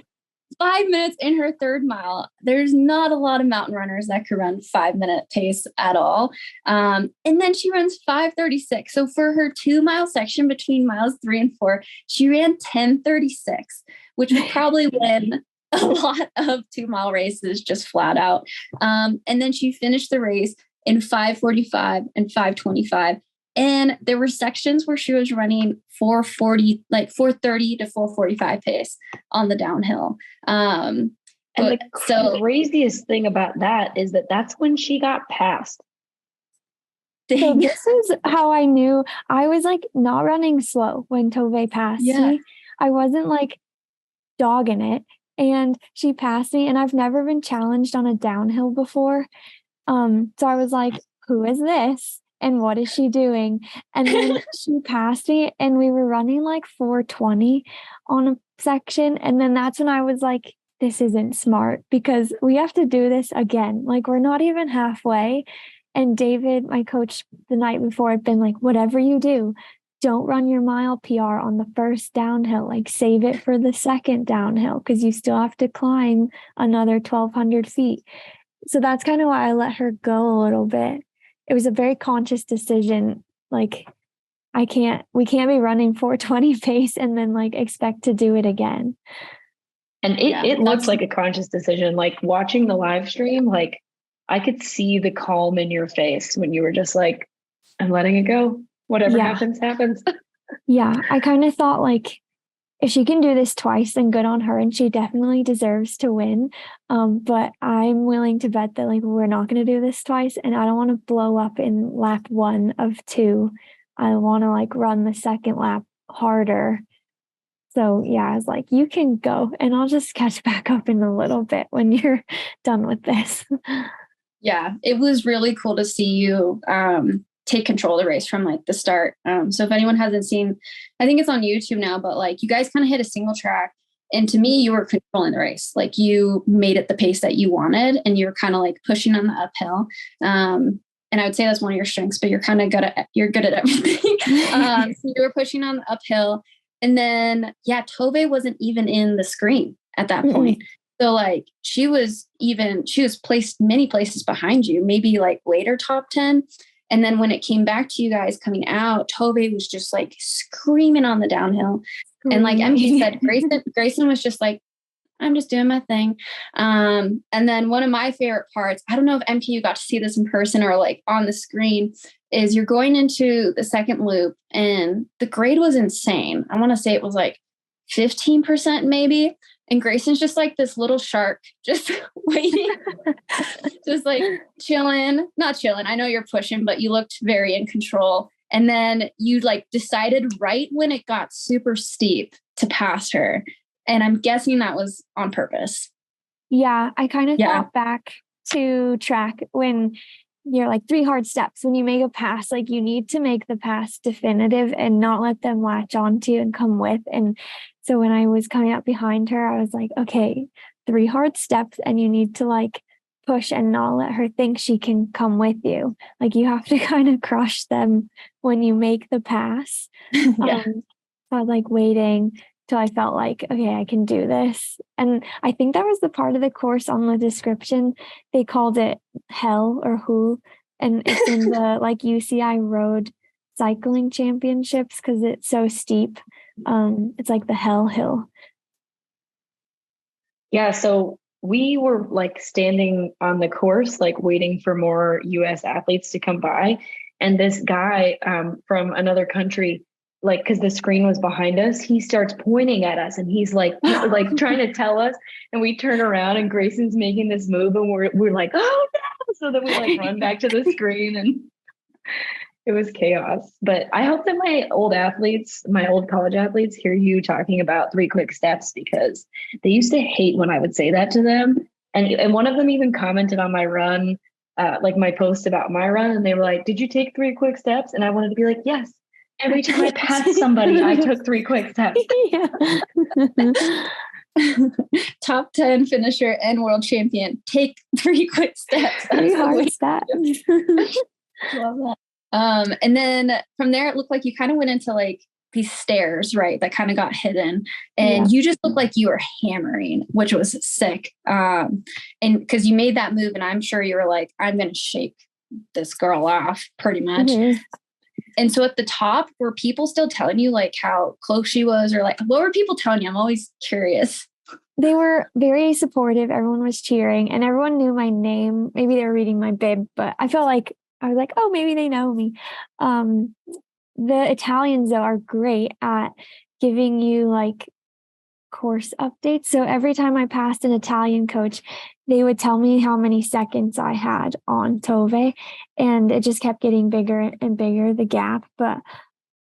5 minutes in her third mile. There's not a lot of mountain runners that could run 5-minute pace at all. And then she runs 5:36. So for her 2-mile section between miles 3 and 4, she ran 10:36, which would probably win a lot of 2-mile races just flat out. And then she finished the race in 5:45 and 5:25. And there were sections where she was running 4:40, like 4:30 to 4:45 pace on the downhill. And the craziest thing about that is that that's when she got passed. So this is how I knew I was like not running slow when Tove passed me. I wasn't like dogging it, and she passed me, and I've never been challenged on a downhill before. So I was like, who is this? And what is she doing? And then she passed me, and we were running like 4:20 on a section. And then that's when I was like, this isn't smart, because we have to do this again. Like, we're not even halfway. And David, my coach the night before, had been like, whatever you do, don't run your mile PR on the first downhill. Like, save it for the second downhill, because you still have to climb another 1,200 feet. So that's kind of why I let her go a little bit. It was a very conscious decision. Like, we can't be running 4:20 pace and then like expect to do it again. And it looks like a conscious decision. Like, watching the live stream, like, I could see the calm in your face when you were just like, I'm letting it go. Whatever happens, happens. Yeah. I kind of thought, like, if she can do this twice, then good on her, and she definitely deserves to win. But I'm willing to bet that like we're not going to do this twice, and I don't want to blow up in lap 1 of 2. I want to like run the second lap harder. So yeah, I was like, you can go, and I'll just catch back up in a little bit when you're done with this. Yeah, it was really cool to see you take control of the race from like the start. So if anyone hasn't seen, I think it's on YouTube now, but like you guys kind of hit a single track, and to me, you were controlling the race. Like, you made it the pace that you wanted, and you were kind of like pushing on the uphill. And I would say that's one of your strengths, but you're kind of good at everything. So you were pushing on the uphill, and then Tove wasn't even in the screen at that point. So like she was placed many places behind you, maybe like later top 10. And then when it came back to you guys coming out, Tove was just like screaming on the downhill. And like EmKay said, Grayson was just like, I'm just doing my thing. And then one of my favorite parts, I don't know if EmKay, you got to see this in person or like on the screen, is you're going into the second loop, and the grade was insane. I want to say it was like 15% maybe. And Grayson's just like this little shark, just waiting, just like chilling, not chilling. I know you're pushing, but you looked very in control. And then you like decided right when it got super steep to pass her. And I'm guessing that was on purpose. Yeah, I kind of thought back to track when you're like 3 hard steps. When you make a pass, like you need to make the pass definitive and not let them latch onto you and come with. And so when I was coming up behind her, I was like, okay, 3 hard steps, and you need to like push and not let her think she can come with you. Like, you have to kind of crush them when you make the pass. So I was like waiting till I felt like, okay, I can do this. And I think that was the part of the course on the description. They called it Hell or Who. And it's in the like UCI Road Cycling Championships, because it's so steep. It's like the Hell Hill. Yeah, so we were like standing on the course, like waiting for more US athletes to come by. And this guy from another country, like, because the screen was behind us, he starts pointing at us, and he's like trying to tell us, and we turn around and Grayson's making this move, and we're like, oh no, so then we like run back to the screen, and it was chaos. But I hope that my old college athletes hear you talking about 3 quick steps, because they used to hate when I would say that to them. And one of them even commented on my run, like my post about my run, and they were like, did you take 3 quick steps? And I wanted to be like, yes. Every time I passed somebody, I took 3 quick steps. Top 10 finisher and world champion. Take 3 quick steps. 3 hard steps. Love that. And then from there, it looked like you kind of went into like these stairs, right, that kind of got hidden, and you just looked like you were hammering, which was sick. And because you made that move, and I'm sure you were like, I'm going to shake this girl off pretty much. And so at the top, were people still telling you like how close she was, or like, what were people telling you? I'm always curious. They were very supportive. Everyone was cheering and everyone knew my name. Maybe they were reading my bib, but I felt like I was like, oh, maybe they know me. The Italians, though, are great at giving you like course updates. So every time I passed an Italian coach, they would tell me how many seconds I had on Tahoe, and it just kept getting bigger and bigger, the gap. But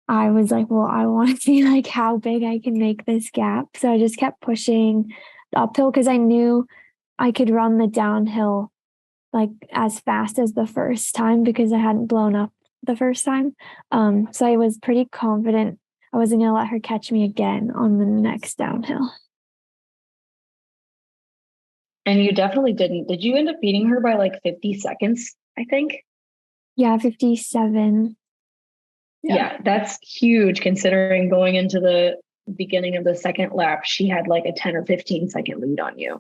I was like, well, I want to see like how big I can make this gap. So I just kept pushing the uphill because I knew I could run the downhill like as fast as the first time because I hadn't blown up the first time. So I was pretty confident I wasn't going to let her catch me again on the next downhill. And you definitely didn't. Did you end up beating her by like 50 seconds, I think? Yeah, 57. Yeah, that's huge considering going into the beginning of the second lap, she had like a 10 or 15 second lead on you.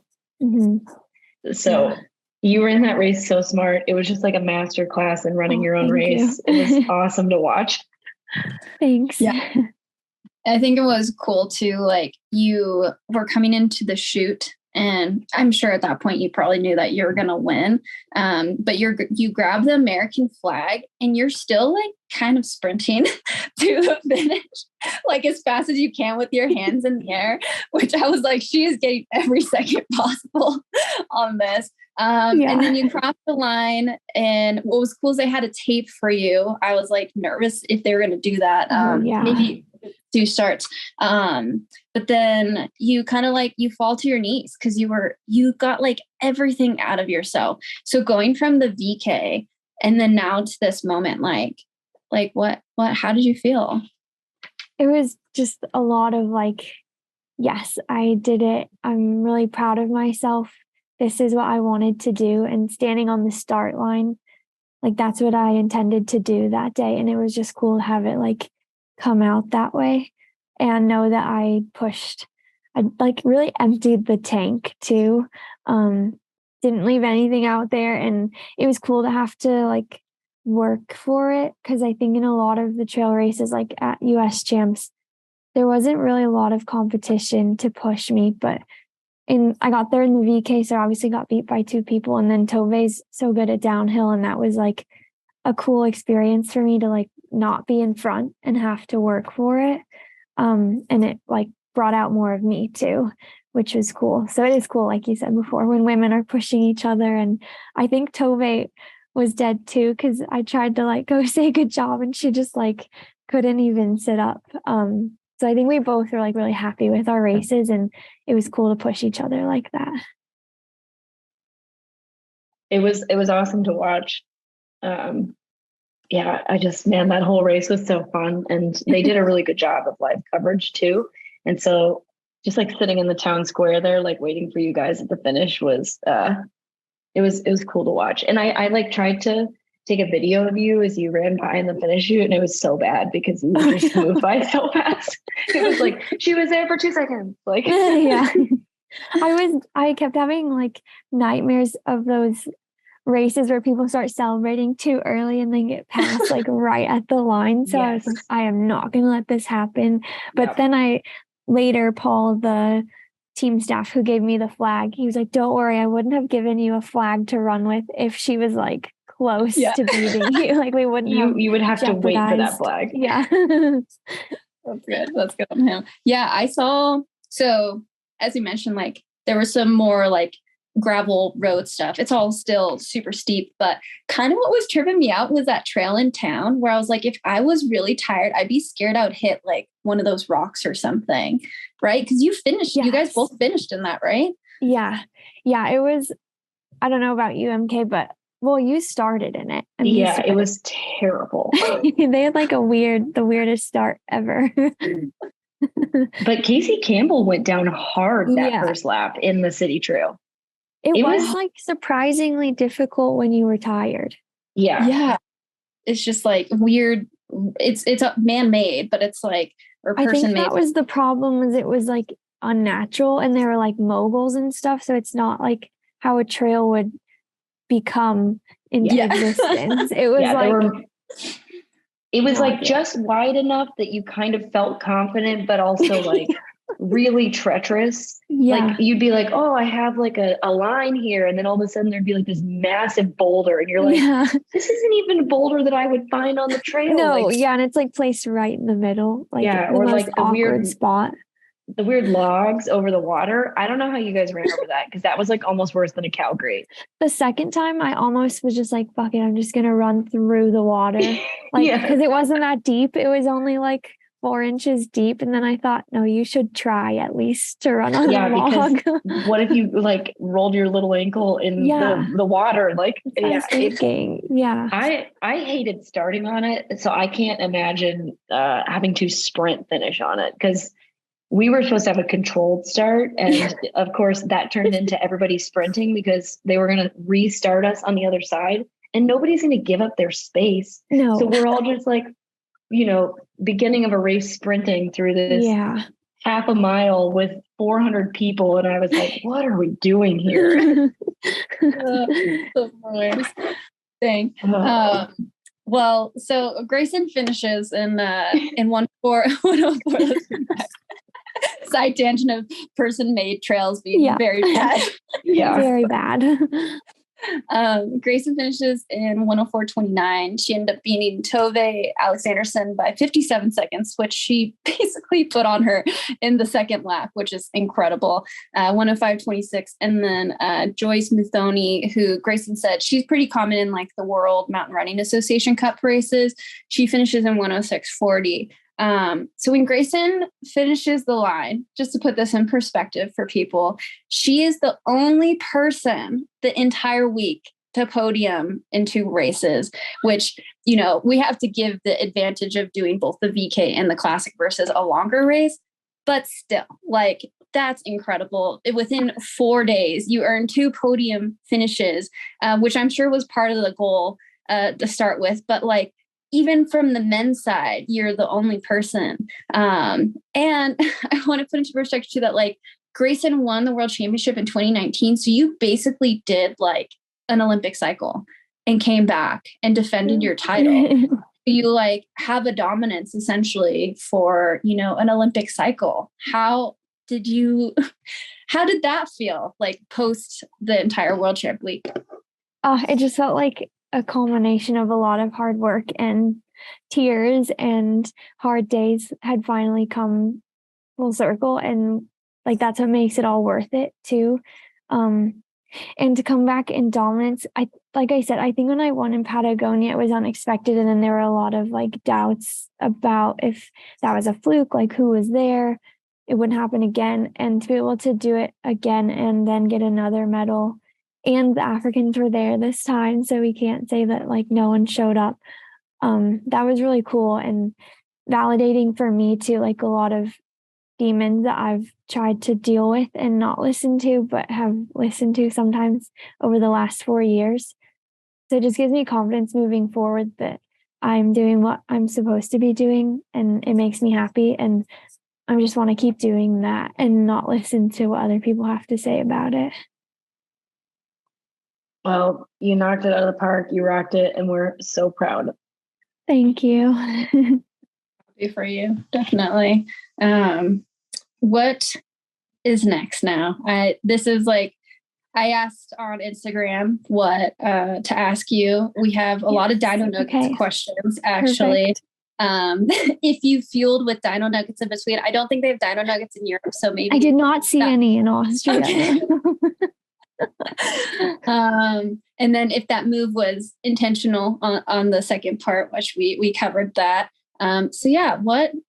So you were in that race so smart. It was just like a master class in running your own race. It was awesome to watch. Thanks. Yeah. I think it was cool too. Like you were coming into the chute, and I'm sure at that point you probably knew that you were going to win. But you grab the American flag and you're still like kind of sprinting to the finish, like as fast as you can with your hands in the air, which I was like, she is getting every second possible on this. And then you crossed the line, and what was cool is they had a tape for you. I was like nervous if they were going to do that. Maybe 2 starts. But then you kind of like, you fall to your knees because you got like everything out of yourself. So going from the VK and then now to this moment, like what, how did you feel? It was just a lot of like, yes, I did it. I'm really proud of myself. This is what I wanted to do. And standing on the start line, like that's what I intended to do that day. And it was just cool to have it like come out that way and know that I like really emptied the tank too. Didn't leave anything out there. And it was cool to have to like work for it. Cause I think in a lot of the trail races, like at US Champs, there wasn't really a lot of competition to push me, but I got there in the VK, so I obviously got beat by 2 people. And then Tove's so good at downhill. And that was like a cool experience for me to like not be in front and have to work for it. And it like brought out more of me too, which was cool. So it is cool, like you said before, when women are pushing each other. And I think Tove was dead too, because I tried to like go say good job and she just like couldn't even sit up. So I think we both were like really happy with our races, and it was cool to push each other like that. It was awesome to watch. Yeah, that whole race was so fun, and they did a really good job of live coverage too. And so just like sitting in the town square there, like waiting for you guys at the finish was, it was cool to watch. And I like tried to take a video of you as you ran by in the finish chute, and it was so bad because you just moved by so fast. It was like she was there for 2 seconds. Like I kept having like nightmares of those races where people start celebrating too early and then get past like right at the line. So I was like, I am not going to let this happen. But then Paul, the team staff who gave me the flag, he was like, don't worry, I wouldn't have given you a flag to run with if she was like close to beating you. Like we wouldn't you would have to wait for that flag. Yeah. That's good on him. Yeah, I saw, so as you mentioned, like there was some more like gravel road stuff. It's all still super steep, but kind of what was tripping me out was that trail in town where I was like, if I was really tired, I'd be scared I would hit like one of those rocks or something, right? Because you guys both finished in that, right? Yeah. It was, I don't know about you, EmKay, but well, you started in it. It was terrible. They had like the weirdest start ever. But Casey Campbell went down hard that first lap in the city trail. It was like surprisingly difficult when you were tired. Yeah. It's just like weird. It's man-made, but it's like or I person think made? that was the problem, was it was like unnatural and they were like moguls and stuff. So it's not like how a trail would become into existence. It was it was like just wide enough that you kind of felt confident, but also like really treacherous. Like you'd be like, oh, I have like a line here. And then all of a sudden there'd be like this massive boulder. And you're like, this isn't even a boulder that I would find on the trail. No, and it's like placed right in the middle. Like the or most like the awkward spot. The weird logs over the water. I don't know how you guys ran over that, because that was like almost worse than a cow grate. The second time I almost was just like, fuck it, I'm just gonna run through the water. Like, because it wasn't that deep. It was only like 4 inches deep. And then I thought, no, you should try at least to run on the log. Because what if you like rolled your little ankle in the water? Like, I hated starting on it. So I can't imagine having to sprint finish on it, because we were supposed to have a controlled start. And of course that turned into everybody sprinting because they were going to restart us on the other side, and nobody's going to give up their space. No. So we're all just like, beginning of a race sprinting through this half a mile with 400 people. And I was like, what are we doing here? Dang. Well, so Grayson finishes in 104. Side tangent of person-made trails being very bad. Very bad. Grayson finishes in 104.29. She ended up beating Tove Alexanderson by 57 seconds, which she basically put on her in the second lap, which is incredible. 105.26. And then Joyce Muthoni, who Grayson said she's pretty common in like the World Mountain Running Association Cup races. She finishes in 106.40. So when Grayson finishes the line, just to put this in perspective for people, she is the only person the entire week to podium in 2 races, which, we have to give the advantage of doing both the VK and the classic versus a longer race, but still, like, that's incredible. Within 4 days, you earn 2 podium finishes, which I'm sure was part of the goal to start with, but like, even from the men's side, you're the only person. And I want to put into perspective too that like Grayson won the world championship in 2019. So you basically did like an Olympic cycle and came back and defended your title. You like have a dominance essentially for, an Olympic cycle. How did that feel like post the entire world champ week? It just felt like a culmination of a lot of hard work, and tears and hard days had finally come full circle. And like, that's what makes it all worth it too. And to come back in dominance, like I said, I think when I won in Patagonia, it was unexpected. And then there were a lot of like doubts about if that was a fluke, like who was there, it wouldn't happen again. And to be able to do it again and then get another medal, and the Africans were there this time, so we can't say that like no one showed up. That was really cool and validating for me too, like a lot of demons that I've tried to deal with and not listen to, but have listened to sometimes over the last 4 years. So it just gives me confidence moving forward that I'm doing what I'm supposed to be doing, and it makes me happy. And I just want to keep doing that and not listen to what other people have to say about it. Well, you knocked it out of the park. You rocked it, and we're so proud. Thank you. Happy for you, definitely. What is next now? This is like, I asked on Instagram what to ask you. We have a lot of Dino Nuggets questions, actually. If you fueled with Dino Nuggets in between, I don't think they have Dino Nuggets in Europe, so maybe I did not see any in Austria. Okay. And then if that move was intentional on the second part, which we covered that. So yeah,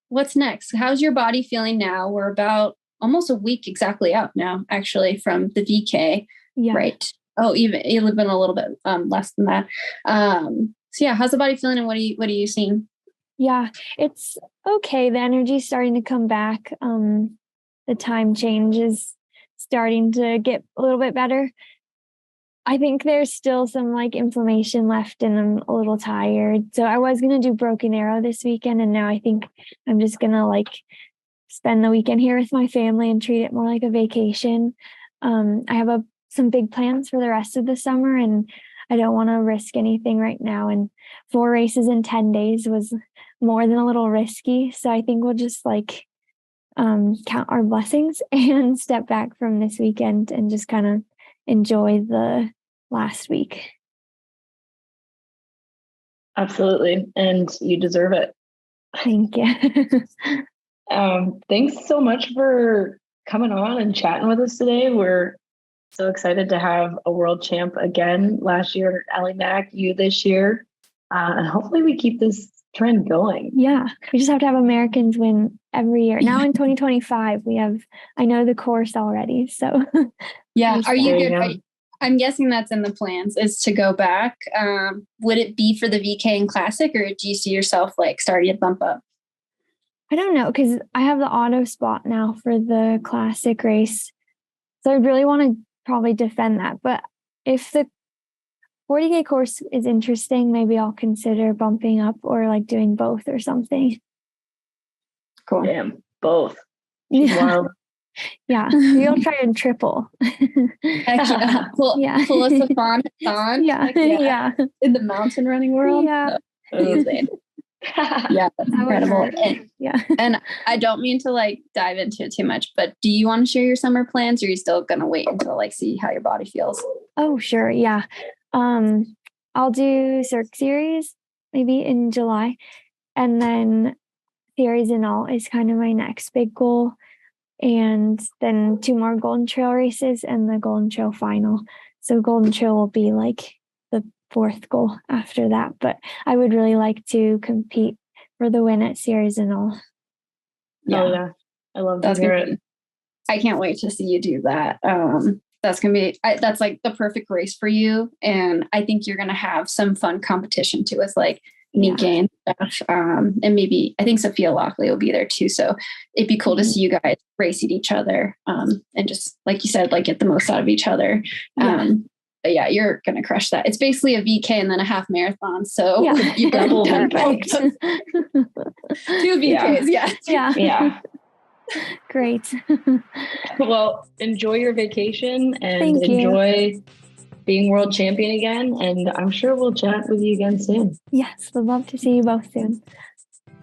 what's next? How's your body feeling now? We're about almost a week exactly out now, actually, from the VK, right? Oh, even a little bit less than that. So yeah, how's the body feeling, and what are you seeing? Yeah, it's okay. The energy's starting to come back. The time change is starting to get a little bit better. I think there's still some like inflammation left and I'm a little tired. So I was going to do Broken Arrow this weekend. And now I think I'm just going to like spend the weekend here with my family and treat it more like a vacation. I have some big plans for the rest of the summer and I don't want to risk anything right now. And 4 races in 10 days was more than a little risky. So I think we'll just like count our blessings and step back from this weekend and just kind of enjoy the last week. Absolutely. And you deserve it. Thank you. Thanks so much for coming on and chatting with us today. We're so excited to have a world champ again. Last year, Ellie Mack, you this year. And hopefully we keep this trend going. Yeah. We just have to have Americans win every year. Now in 2025, I know the course already. So yeah. Are you good? I'm guessing that's in the plans is to go back. Would it be for the VK and Classic or do you see yourself like starting to bump up? I don't know because I have the auto spot now for the Classic race. So I really want to probably defend that. But if the 40K course is interesting, maybe I'll consider bumping up or like doing both or something. Cool. Damn, both. Yeah. Wild. Yeah. Maybe I'll try and triple. Heck yeah. Pull us a fun. Yeah. Yeah. In the mountain running world. Yeah. Amazing. Yeah, that's incredible. And I don't mean to like dive into it too much, but do you want to share your summer plans or are you still gonna wait until like see how your body feels? Oh, sure. Yeah. I'll do Cirque Series maybe in July. And then Series and All is kind of my next big goal. And then 2 more Golden Trail races and the Golden Trail final. So Golden Trail will be like the 4th goal after that. But I would really like to compete for the win at Series and All. Yeah. Oh, yeah. I love to hear it. I can't wait to see you do that. That's going to be, that's like the perfect race for you. And I think you're going to have some fun competition too with like EmKay and stuff. And maybe, I think Sophia Lockley will be there too. So it'd be cool to see you guys racing each other. And just like you said, like get the most out of each other. But yeah, you're going to crush that. It's basically a VK and then a half marathon. So you double perfect. 2 VKs. Yeah. Great. Well, enjoy your vacation and enjoy being world champion again. And I'm sure we'll chat with you again soon. Yes, would love to see you both soon.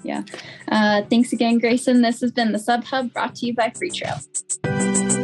Yeah. Thanks again, Grayson. This has been the Sub Hub brought to you by Freetrail.